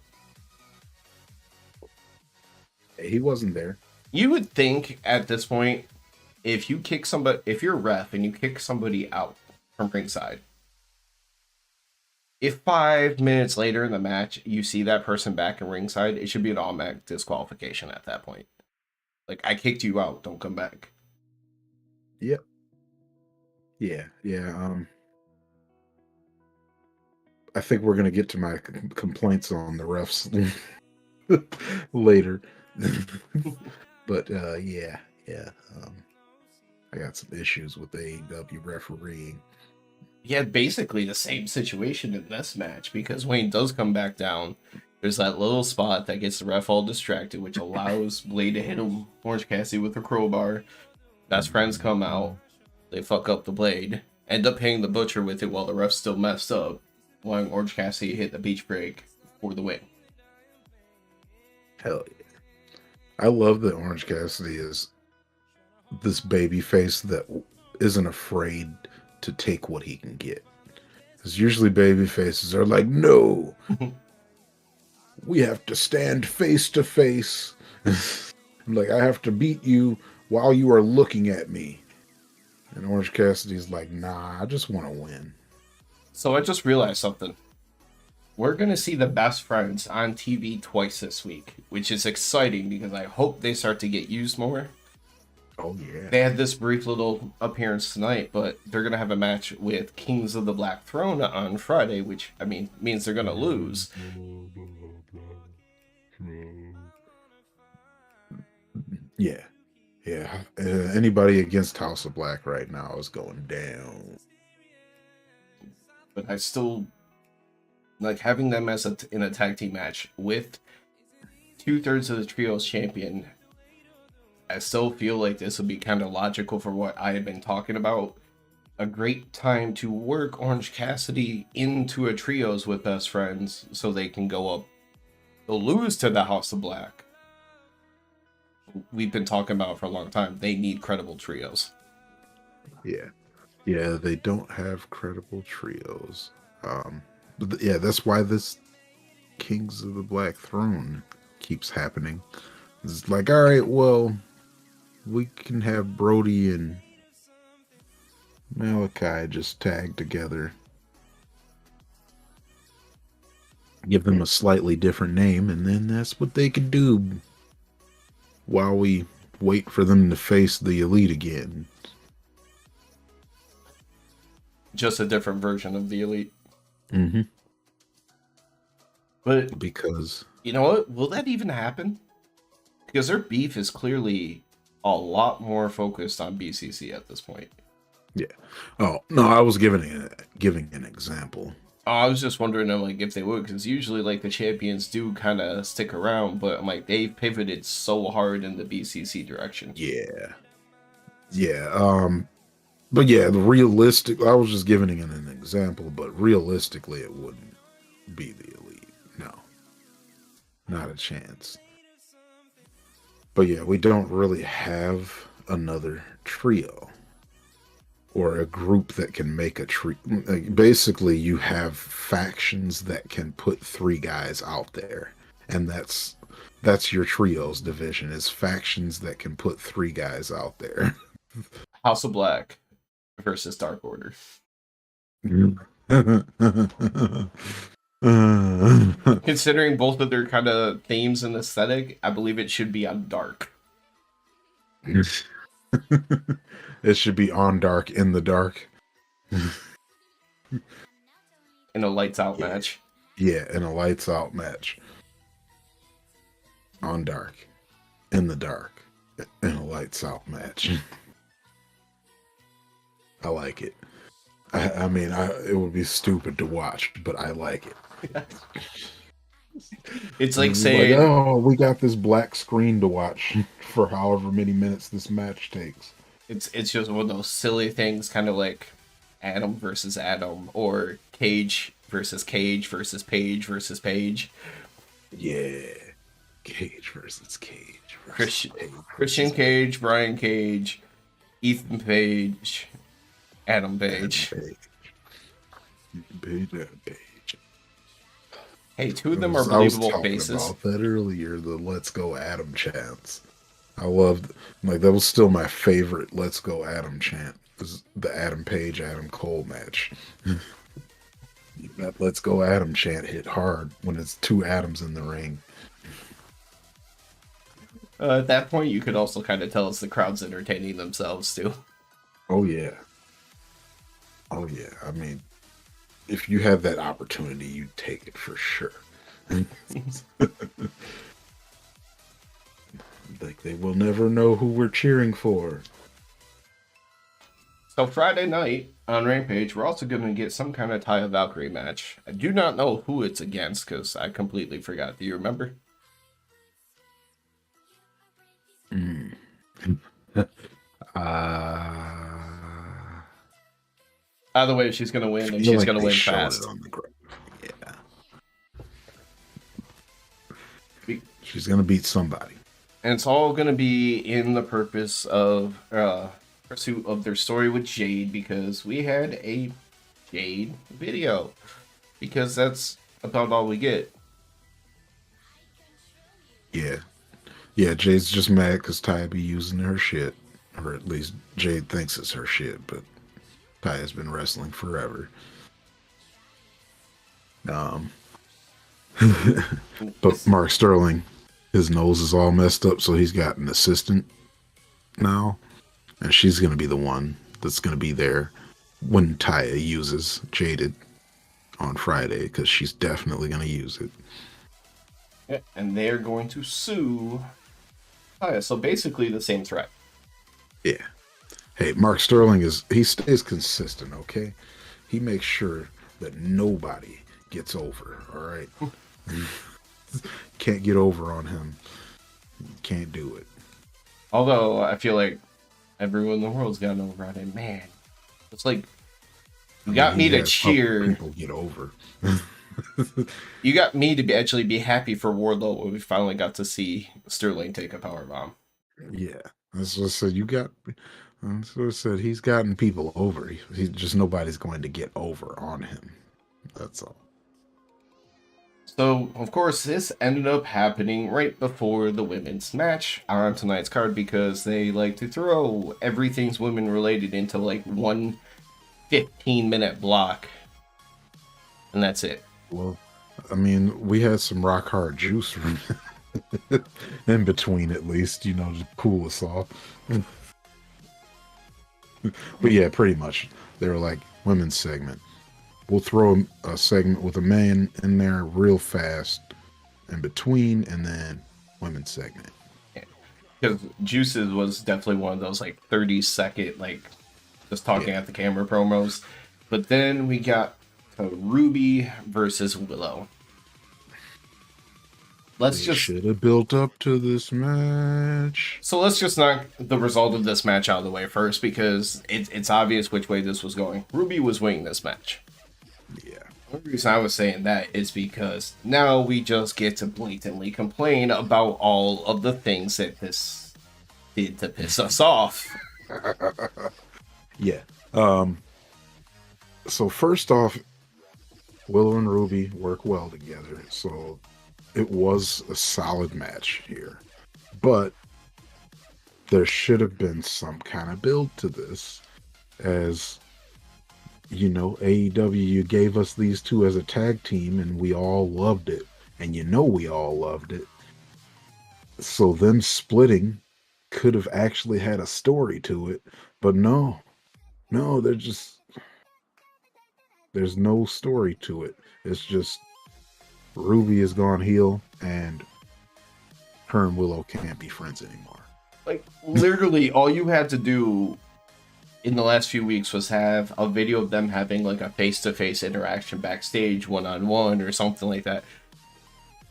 He wasn't there. You would think at this point, if you're a ref and you kick somebody out from ringside, if 5 minutes later in the match you see that person back in ringside, it should be an automatic disqualification at that point. Like, I kicked you out, don't come back. Yep. Yeah. I think we're gonna get to my complaints on the refs later. But yeah. I got some issues with the AEW refereeing. He had basically the same situation in this match because Wayne does come back down. There's that little spot that gets the ref all distracted, which allows Blade to hit him, Orange Cassidy, with a crowbar. Best friends come out. They fuck up the blade, end up hitting the Butcher with it while the ref's still messed up, allowing Orange Cassidy hit the beach break for the win. Hell yeah. I love that Orange Cassidy is this baby face that isn't afraid to take what he can get. Because usually baby faces are like, no, we have to stand face to face. Like, I have to beat you while you are looking at me. And Orange Cassidy's like, nah, I just want to win. So I just realized something. We're going to see the Best Friends on TV twice this week, which is exciting because I hope they start to get used more. Oh, yeah. They had this brief little appearance tonight, but they're going to have a match with Kings of the Black Throne on Friday, which, I mean, means they're going to lose. Yeah. Yeah. Anybody against House of Black right now is going down. But I still like having them as in a tag team match with 2/3 of the trios champion. I still feel like this would be kind of logical for what I had been talking about. A great time to work Orange Cassidy into a trios with Best Friends so they can go up. They'll lose to the House of Black. We've been talking about it for a long time. They need credible trios. Yeah. Yeah, they don't have credible trios. But yeah, that's why this Kings of the Black Throne keeps happening. It's like, all right, well, we can have Brody and Malachi just tag together. Give them a slightly different name, and then that's what they could do while we wait for them to face the Elite again. Just a different version of the Elite. Mm-hmm. But because you know what? Will that even happen? Because their beef is clearly a lot more focused on BCC at this point. Yeah. Oh no, I was giving an example. Oh, I was just wondering, like, if they would, because usually, like, the champions do kind of stick around, but I'm like, they pivoted so hard in the BCC direction. Yeah. Yeah. But yeah, I was just giving it an example, but realistically, it wouldn't be the Elite. No. Not a chance. But yeah, we don't really have another trio or a group that can make a trio. Like, basically, you have factions that can put 3 guys out there, and that's your trios division, is factions that can put 3 guys out there. House of Black versus Dark Order. Considering both of their kind of themes and aesthetic, I believe it should be on Dark. It should be on Dark, in the dark. In a lights out match. Yeah, in a lights out match. On Dark, in the dark, in a lights out match. I like it. I mean, it would be stupid to watch, but I like it. It's like saying, oh, we got this black screen to watch for however many minutes this match takes. It's just one of those silly things, kind of like Adam versus Adam, or Cage versus Cage versus Page versus Page. Yeah, Cage versus Cage. Christian Cage, Brian Cage, Ethan Page, Adam Page. Page. Hey, 2 of them are believable faces. I was talking about that earlier, the Let's Go Adam chants. I loved, like, that was still my favorite Let's Go Adam chant, was the Adam Page, Adam Cole match. That Let's Go Adam chant hit hard when it's 2 Adams in the ring. At that point, you could also kind of tell it's the crowd's entertaining themselves, too. Oh, yeah. Oh, yeah. I mean, if you have that opportunity, you take it for sure. Like, they will never know who we're cheering for. So Friday night on Rampage, we're also going to get some kind of Taya Valkyrie match. I do not know who it's against because I completely forgot. Do you remember? Either way, she's gonna win, and she's gonna win fast. Yeah. She's gonna beat somebody. And it's all gonna be in the purpose of pursuit of their story with Jade, because we had a Jade video. Because that's about all we get. Yeah. Yeah, Jade's just mad because Ty be using her shit. Or at least Jade thinks it's her shit, but Ty has been wrestling forever. But Mark Sterling, his nose is all messed up, so he's got an assistant now. And she's going to be the one that's going to be there when Taya uses Jaded on Friday, because she's definitely going to use it. Yeah, and they're going to sue Taya. So basically the same threat. Yeah. Hey, Mark Sterling he stays consistent, okay? He makes sure that nobody gets over, all right? Can't get over on him. Can't do it. Although I feel like everyone in the world's gotten over on him. Man, it's like you got me to cheer. People get over. You got me to actually be happy for Wardlow when we finally got to see Sterling take a powerbomb. Yeah, that's what I said. That's what I said. He's gotten people over. He's just nobody's going to get over on him. That's all. So, of course, this ended up happening right before the women's match on tonight's card, because they like to throw everything's women related into like one 15-minute block. And that's it. Well, I mean, we had some rock hard juice in between, at least, to cool us off. But yeah, pretty much. They were like, women's segment. We'll throw a segment with a man in there real fast in between, and then women's segment. Because Juices was definitely one of those like 30-second, like just talking at the camera promos. But then we got Ruby versus Willow. Should have built up to this match. So let's just knock the result of this match out of the way first, because it's obvious which way this was going. Ruby was winning this match. Yeah. The reason I was saying that is because now we just get to blatantly complain about all of the things that this did to piss us off. Yeah. So first off, Willow and Ruby work well together, so it was a solid match here. But there should have been some kind of build to this, as AEW, you gave us these two as a tag team and we all loved it, and we all loved it. So them splitting could have actually had a story to it, but no, there's no story to it. It's just Ruby has gone heel, and her and Willow can't be friends anymore. Like, literally, all you had to do in the last few weeks was have a video of them having like a face-to-face interaction backstage, one-on-one, or something like that.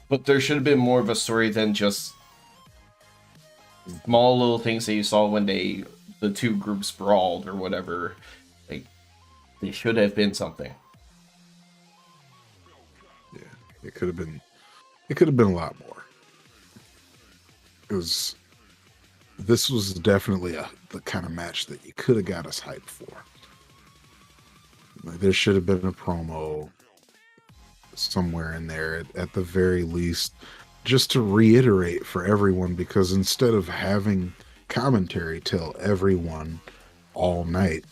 But there should have been more of a story than just small little things that you saw when the two groups brawled or whatever. Like, they should have been something. Yeah, it could have been a lot more. This was definitely the kind of match that you could have got us hyped for. Like, there should have been a promo somewhere in there at the very least, just to reiterate for everyone, because instead of having commentary tell everyone all night,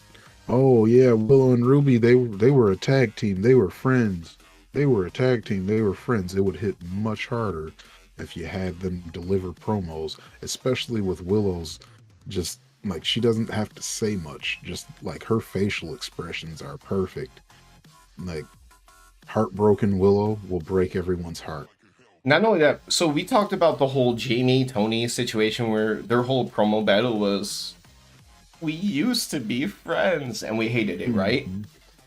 oh yeah, Willow and Ruby, they were a tag team, they were friends, they were a tag team, they were friends, it would hit much harder if you had them deliver promos, especially with Willow's, just like, she doesn't have to say much, just like her facial expressions are perfect. Like, heartbroken Willow will break everyone's heart. Not only that, so we talked about the whole Jamie Tony situation where their whole promo battle was, we used to be friends and we hated it, right? Mm-hmm.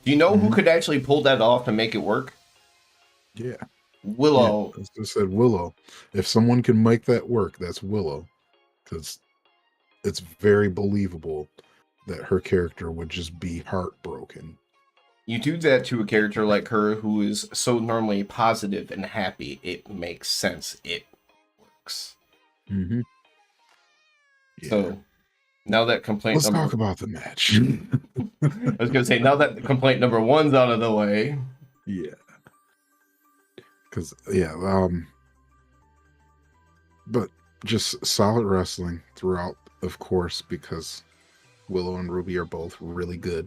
Do you know who could actually pull that off and make it work? Yeah. Willow. Yeah, as I said, Willow. If someone can make that work, that's Willow. Because it's very believable that her character would just be heartbroken You do that to a character like her who is so normally positive and happy, it makes sense. It works. Mm-hmm. Yeah. So now that complaint Let's talk about the match. I was gonna say, now that complaint number 1's out of the way. Yeah. Because but just solid wrestling throughout, of course, because Willow and Ruby are both really good.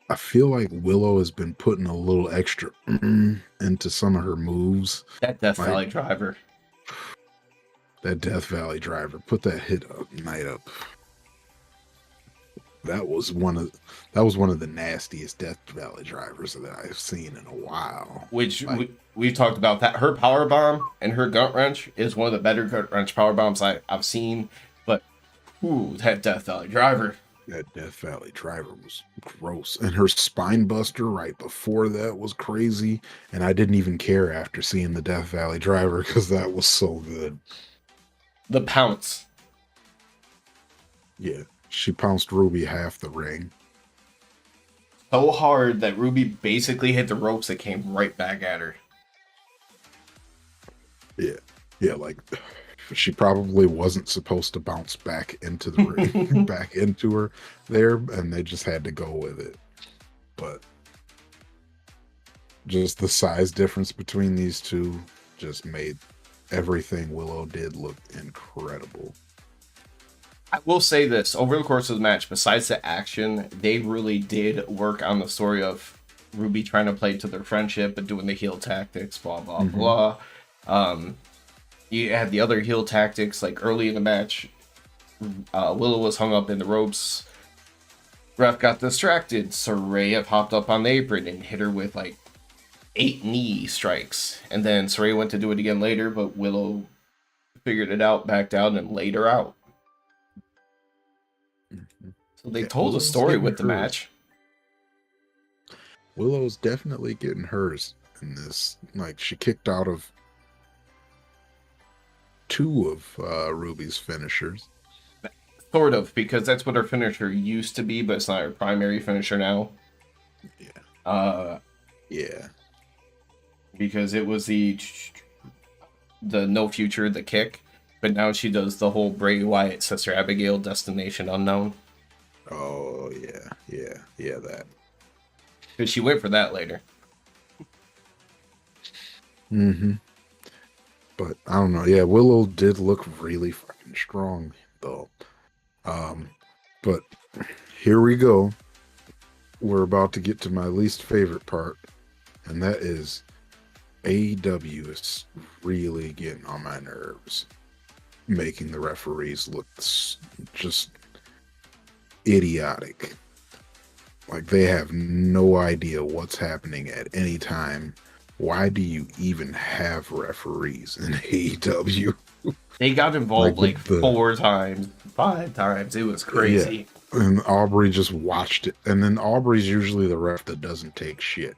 I feel like Willow has been putting a little extra into some of her moves. That Death Valley driver. That Death Valley driver. Put that hit up, night up. That was one of the nastiest Death Valley drivers that I've seen in a while. Which we've talked about that. Her power bomb and her gut wrench is one of the better gut wrench power bombs I've seen. But that Death Valley driver. That Death Valley driver was gross. And her spine buster right before that was crazy. And I didn't even care after seeing the Death Valley driver because that was so good. The pounce. Yeah. She pounced Ruby half the ring. So hard that Ruby basically hit the ropes that came right back at her. Yeah. Yeah, like she probably wasn't supposed to bounce back into the ring, back into her there, and they just had to go with it. But just the size difference between these two just made everything Willow did look incredible. I will say this, over the course of the match, besides the action, they really did work on the story of Ruby trying to play to their friendship but doing the heel tactics, blah, blah, blah. You had the other heel tactics, like early in the match, Willow was hung up in the ropes. Ref got distracted. Saraya popped up on the apron and hit her with like 8 knee strikes. And then Saraya went to do it again later, but Willow figured it out, backed out, and laid her out. So they told a story with the match. Willow's definitely getting hers in this. Like, she kicked out of 2 of Ruby's finishers. Sort of, because that's what her finisher used to be, but it's not her primary finisher now. Yeah. Yeah. Because it was the no future, the kick, but now she does the whole Bray Wyatt, Sister Abigail, Destination Unknown. Oh, yeah, that. Because she went for that later. Mm-hmm. But I don't know. Yeah, Willow did look really fucking strong, though. But here we go. We're about to get to my least favorite part, and that is AEW is really getting on my nerves, making the referees look just idiotic. Like, they have no idea what's happening at any time. Why do you even have referees in AEW? They got involved like 4 times, 5 times. It was crazy. Yeah. And Aubrey just watched it. And then Aubrey's usually the ref that doesn't take shit.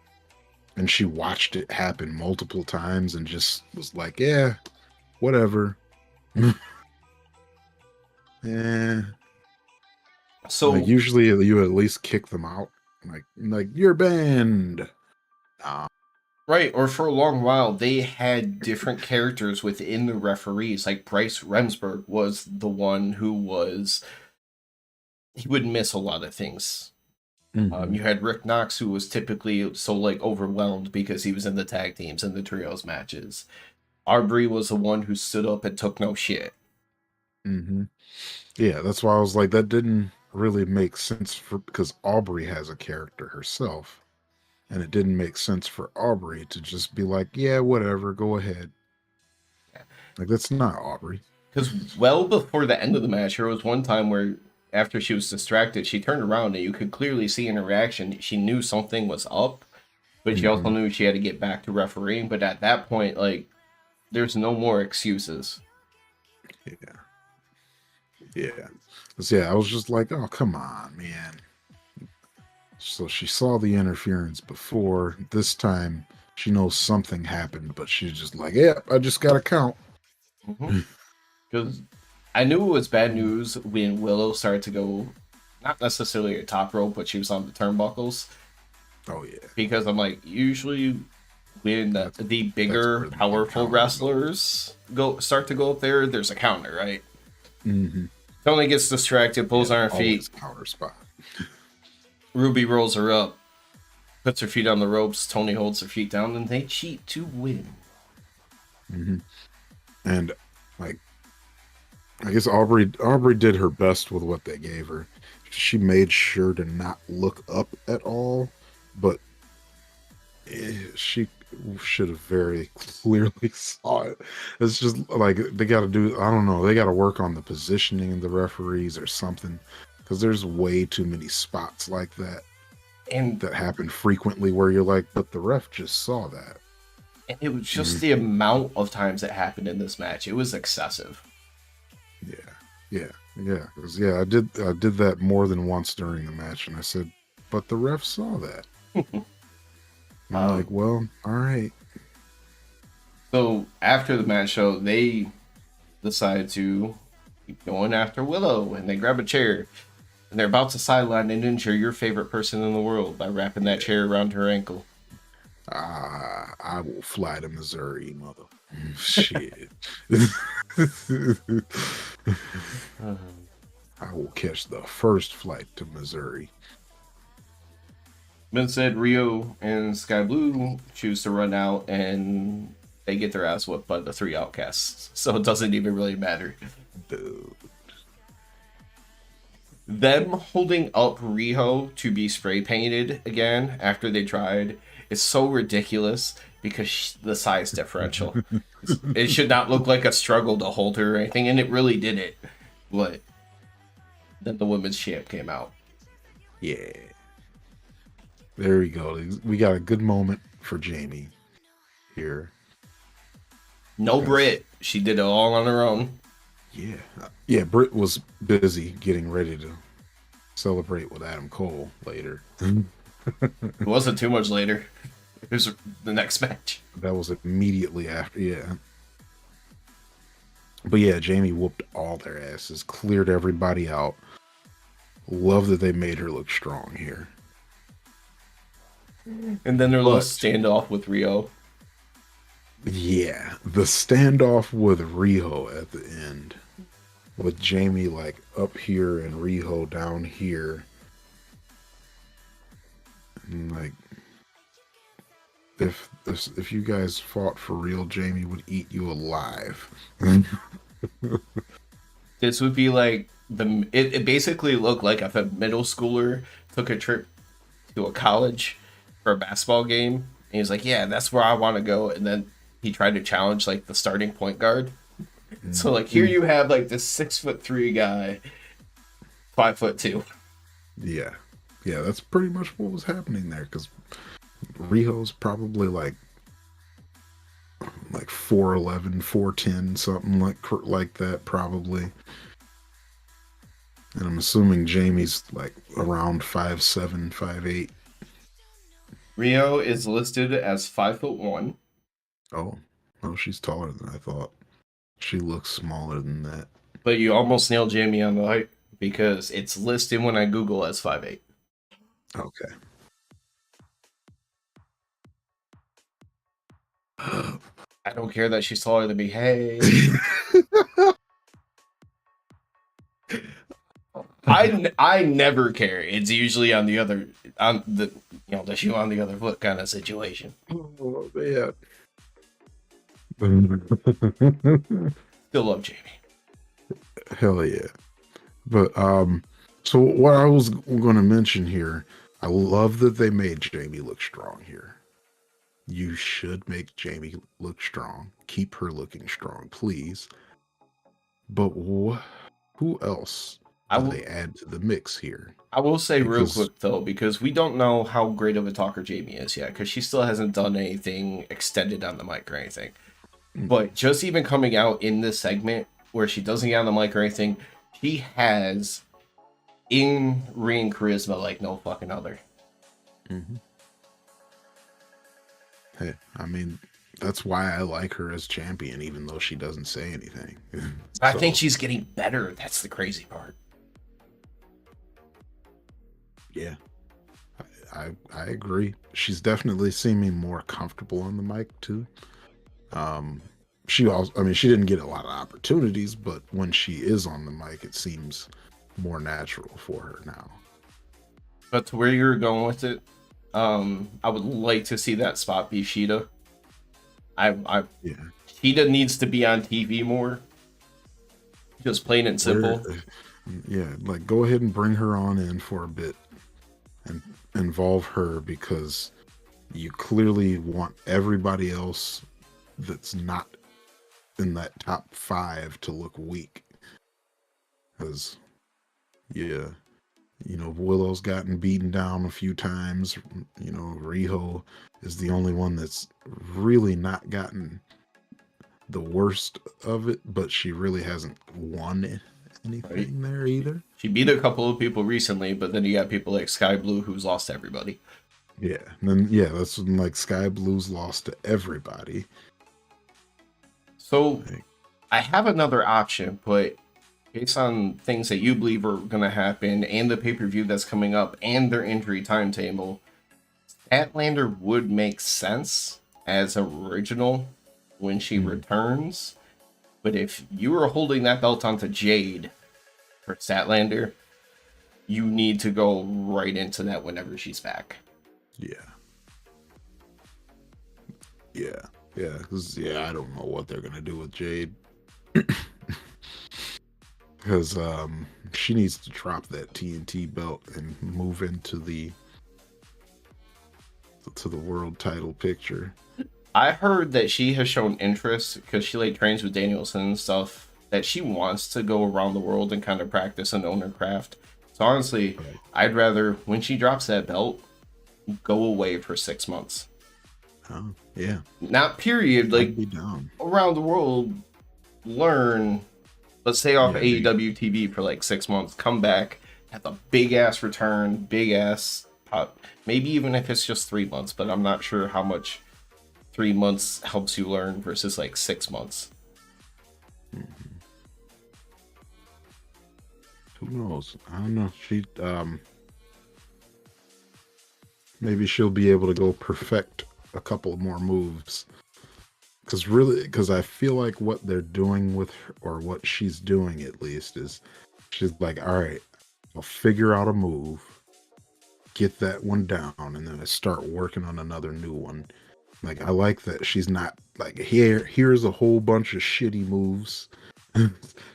And she watched it happen multiple times and just was like, yeah, whatever. Yeah. So like, usually you at least kick them out. Like you're banned. Right, or for a long while, they had different characters within the referees. Like Bryce Remsburg was the one who he would miss a lot of things. Mm-hmm. You had Rick Knox, who was typically so like overwhelmed because he was in the tag teams and the trios matches. Aubrey was the one who stood up and took no shit. Mm-hmm. Yeah, that's why I was like, that didn't really make sense because Aubrey has a character herself. And it didn't make sense for Aubrey to just be like, yeah, whatever, go ahead. Yeah. Like, that's not Aubrey. Because well before the end of the match, there was one time where after she was distracted, she turned around and you could clearly see in her reaction, she knew something was up, but she also knew she had to get back to refereeing. But at that point, like, there's no more excuses. Yeah, I was just like, oh, come on, man. So she saw the interference before. This time, she knows something happened, but she's just like, yeah, I just got to count. Because I knew it was bad news when Willow started to go not necessarily a top rope, but she was on the turnbuckles. Oh yeah. Because I'm like, usually when the bigger, powerful wrestlers start to go up there, there's a counter, right? Mm-hmm. Tony gets distracted, pulls on her feet. Counter spot. Ruby rolls her up, puts her feet on the ropes. Tony holds her feet down, and they cheat to win. Mm-hmm. And like, I guess Aubrey did her best with what they gave her. She made sure to not look up at all, but she should have very clearly saw it. It's just like they got to do. I don't know. They got to work on the positioning of the referees or something, because there's way too many spots like that, and that happen frequently where you're like, but the ref just saw that. And it was just the amount of times it happened in this match. It was excessive. Yeah. I did that more than once during the match, and I said, but the ref saw that. I'm like, well, all right. So after the match show, they decide to keep going after Willow, and they grab a chair, and they're about to sideline and injure your favorite person in the world by wrapping that chair around her ankle. I will fly to Missouri, mother. Shit. I will catch the first flight to Missouri. But instead, Rio and Sky Blue choose to run out, and they get their ass whipped by the 3 Outcasts. So it doesn't even really matter. Dude. Them holding up Riho to be spray painted again after they tried is so ridiculous because the size differential. It should not look like a struggle to hold her or anything, and it really did it. But then the women's champ came out. Yeah. There we go. We got a good moment for Jamie here. No Britt. She did it all on her own. Yeah. Yeah, Britt was busy getting ready to celebrate with Adam Cole later. It wasn't too much later. It was the next match. That was immediately after, yeah. But yeah, Jamie whooped all their asses, cleared everybody out. Love that they made her look strong here. And then their little standoff with Rio. Yeah, the standoff with Riho at the end, with Jamie like up here and Riho down here, and like if you guys fought for real, Jamie would eat you alive. This would be like it basically looked like if a middle schooler took a trip to a college for a basketball game, and he's like, yeah, that's where I want to go, and then he tried to challenge like the starting point guard. So like here you have like this 6'3" guy, 5'2". Yeah, that's pretty much what was happening there, because Riho's probably like 4'11", 4'10", something like that probably. And I'm assuming Jamie's like around 5'7", 5'8". Rio is listed as 5'1". Oh, she's taller than I thought. She looks smaller than that. But you almost nailed Jamie on the height because it's listed when I Google as 5'8". Okay. I don't care that she's taller than me. Hey. I never care. It's usually on the shoe on the other foot kind of situation. Oh man. Still love Jamie. Hell yeah. But so what I was going to mention here, I love that they made Jamie look strong here. You should make Jamie look strong. Keep her looking strong, please. But who else do they add to the mix here? I will say real quick, though, because we don't know how great of a talker Jamie is yet, because she still hasn't done anything extended on the mic or anything. But just even coming out in this segment where she doesn't get on the mic or anything, she has in-ring charisma like no fucking other. Mm-hmm. Hey, I mean, that's why I like her as champion, even though she doesn't say anything. I think she's getting better. That's the crazy part. Yeah, I agree. She's definitely seeming more comfortable on the mic too. Um, she also, I mean, she didn't get a lot of opportunities, but when she is on the mic, it seems more natural for her now. But to where you're going with it, I would like to see that spot be Sheeta. Yeah, Sheeta needs to be on TV more. Just plain and where, simple. yeah, like go ahead and bring her on in for a bit and involve her because you clearly want everybody else that's not in that top 5 to look weak. Because, yeah, Willow's gotten beaten down a few times. Riho is the only one that's really not gotten the worst of it, but she really hasn't won Right? anything there either. She beat a couple of people recently, but then you got people like Sky Blue who's lost everybody. Yeah, and then that's when like Sky Blue's lost to everybody. So I have another option, but based on things that you believe are going to happen and the pay-per-view that's coming up and their injury timetable, Statlander would make sense as original when she returns. But if you were holding that belt onto Jade for Statlander, you need to go right into that whenever she's back. Yeah, because I don't know what they're gonna do with Jade. Because she needs to drop that TNT belt and move into the world title picture. I heard that she has shown interest because she like trains with Danielson and stuff, that she wants to go around the world and kind of practice and own her craft. So honestly, I'd rather when she drops that belt, go away for 6 months. Oh, yeah. Not period, like around the world, learn, but stay off AEW TV for like 6 months, come back, have a big ass return, big ass pop. Maybe even if it's just 3 months, but I'm not sure how much 3 months helps you learn versus like 6 months. Who knows? I don't know. She maybe she'll be able to go perfect a couple more moves. Because I feel like what they're doing with her, or what she's doing at least, is she's like, all right, I'll figure out a move, get that one down, and then I start working on another new one. Like, I like that she's not like, here's a whole bunch of shitty moves.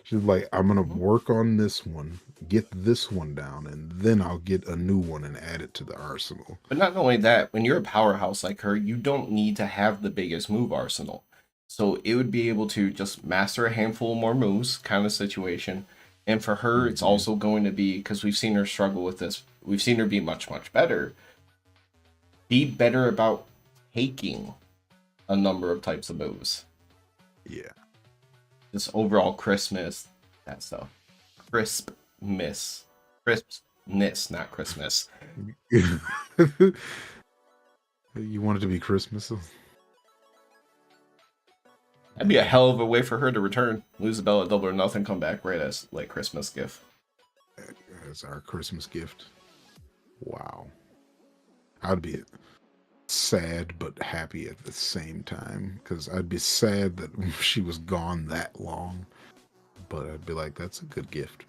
She's like, I'm gonna work on this one, get this one down, and then I'll get a new one and add it to the arsenal. But not only that, when you're a powerhouse like her, you don't need to have the biggest move arsenal. So it would be able to just master a handful more moves kind of situation. And for her, it's also going to be, because we've seen her struggle with this, we've seen her be much, much better. Be better about taking a number of types of moves. Yeah. Just overall crispness, that stuff. Crispness, not Christmas. You want it to be Christmas? That'd be a hell of a way for her to return. Lose the belt at Double or Nothing, come back right as like Christmas gift. As our Christmas gift. Wow. I'd be sad but happy at the same time, because I'd be sad that she was gone that long, but I'd be like, that's a good gift.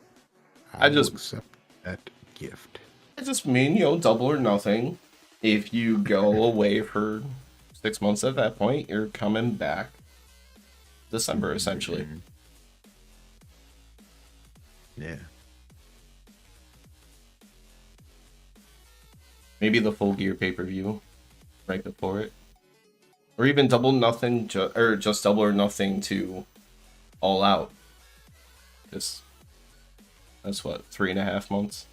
I just accept that gift. I just mean, Double or Nothing. If you go away for 6 months at that point, you're coming back December essentially. Yeah. Maybe the Full Gear pay-per-view right before it, or even Double Nothing, or just Double or Nothing to All Out. That's what, 3.5 months.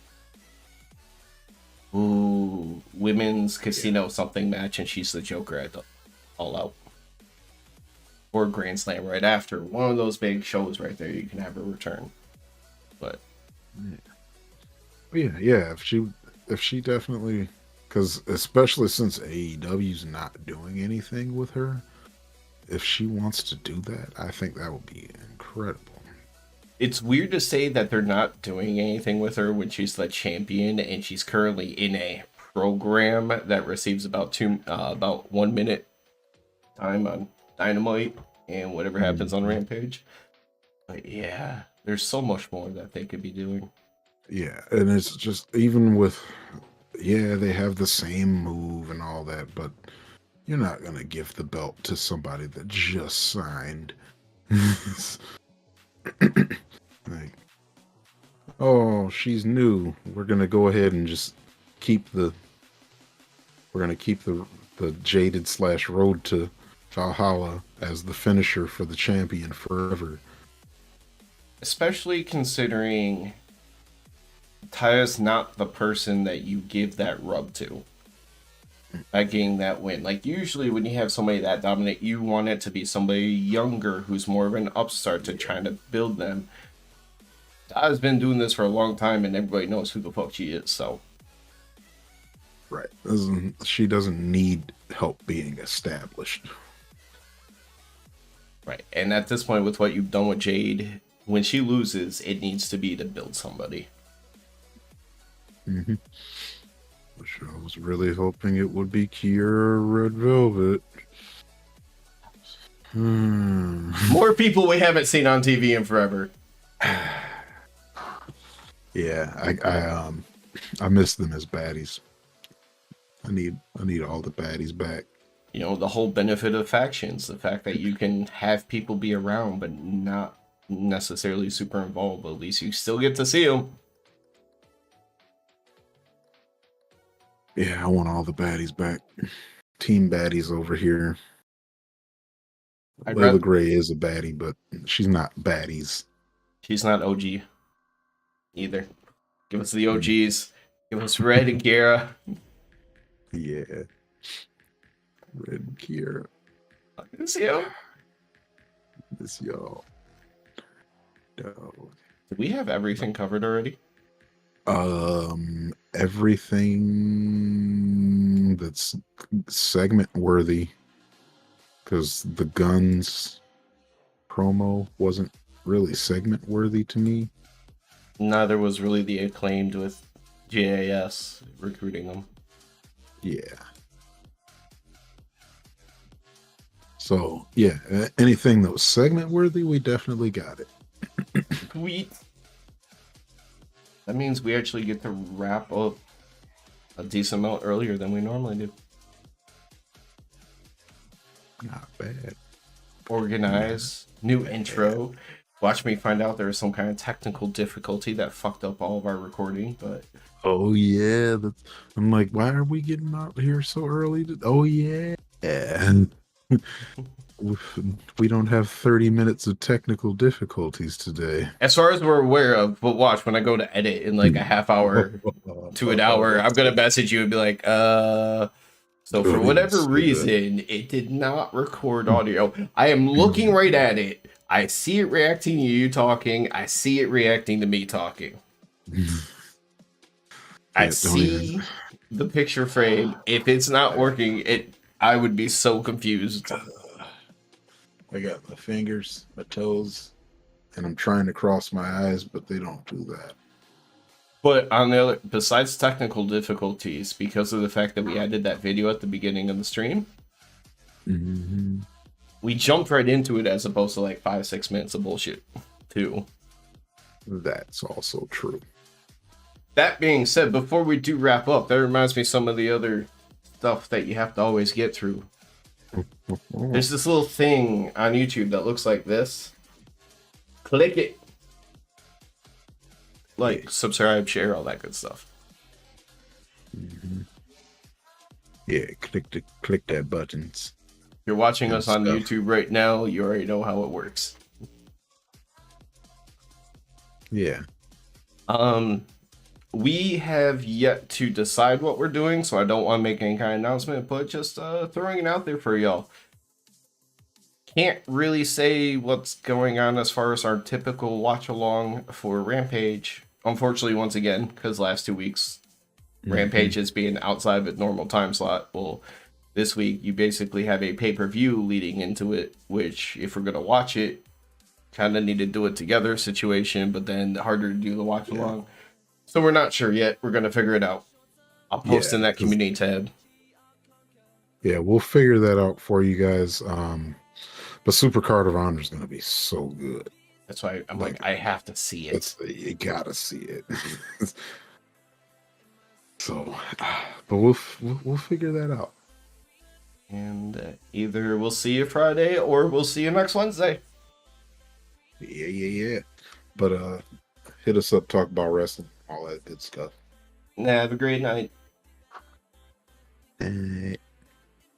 Ooh, women's casino something match, and she's the Joker at the All Out, or Grand Slam right after. One of those big shows right there, you can have her return. But yeah, if she definitely, because especially since AEW's not doing anything with her, if she wants to do that, I think that would be incredible. It's weird to say that they're not doing anything with her when she's the champion and she's currently in a program that receives about 1 minute time on Dynamite and whatever happens on Rampage. But yeah, there's so much more that they could be doing. Yeah, and it's just even with they have the same move and all that, but you're not gonna give the belt to somebody that just signed. Like, oh, she's new. We're gonna go ahead and just keep the jaded / road to Valhalla as the finisher for the champion forever. Especially considering Taya's not the person that you give that rub to by getting that win. Like, usually when you have somebody that dominate, you want it to be somebody younger who's more of an upstart to try to build them. Taya's been doing this for a long time and everybody knows who the fuck she is, so. Right. She doesn't need help being established. Right. And at this point, with what you've done with Jade, when she loses, it needs to be to build somebody. Mm-hmm. Which I was really hoping it would be Kiera Red Velvet. More people we haven't seen on TV in forever. Yeah, I miss them as baddies. I need all the baddies back. You know, the whole benefit of factions, the fact that you can have people be around but not necessarily super involved, but at least you still get to see them. Yeah, I want all the baddies back. Team baddies over here. Layla Gray is a baddie, but she's not baddies. She's not OG either. Give us the OGs. Give us Red and Kiera. Yeah. Red and Kiera. Miss you. Miss y'all. No. Did we have everything covered already? Everything that's segment worthy, because the guns promo wasn't really segment worthy to me. Neither was really the Acclaimed with JAS recruiting them. Yeah. So yeah, anything that was segment worthy, we definitely got it. Sweet. That means we actually get to wrap up a decent amount earlier than we normally do. Not bad. Organize, new intro. Watch me find out there was some kind of technical difficulty that fucked up all of our recording, but... Oh, yeah. I'm like, why are we getting out here so early? Oh, yeah. We don't have 30 minutes of technical difficulties today. As far as we're aware of, but watch, when I go to edit in like a half hour to an hour, I'm going to message you and be like, so for whatever reason, it did not record audio. I am looking right at it. I see it reacting to you talking. I see it reacting to me talking. I see the picture frame. If it's not working, I would be so confused. I got my fingers, my toes, and I'm trying to cross my eyes, but they don't do that. But on the other, besides technical difficulties, because of the fact that we added that video at the beginning of the stream, we jumped right into it as opposed to like 5-6 minutes of bullshit, too. That's also true. That being said, before we do wrap up, that reminds me of some of the other stuff that you have to always get through. There's this little thing on YouTube that looks like this. Click it. Like, subscribe, share, all that good stuff. Yeah, click that buttons. If you're watching us on YouTube right now, you already know how it works. Yeah. We have yet to decide what we're doing, so I don't want to make any kind of announcement, but just throwing it out there for y'all. Can't really say what's going on as far as our typical watch-along for Rampage. Unfortunately, once again, because last 2 weeks, Rampage is being outside of its normal time slot. Well, this week, you basically have a pay-per-view leading into it, which, if we're going to watch it, kind of need to do it together situation, but then harder to do the watch along. So we're not sure yet. We're going to figure it out. I'll post in that community tab. Yeah, we'll figure that out for you guys. But Super Card of Honor is going to be so good. That's why I'm like, I have to see it. You gotta see it. So, but we'll figure that out. And either we'll see you Friday or we'll see you next Wednesday. Yeah. But hit us up, talk about wrestling, all that good stuff. Have a great night. And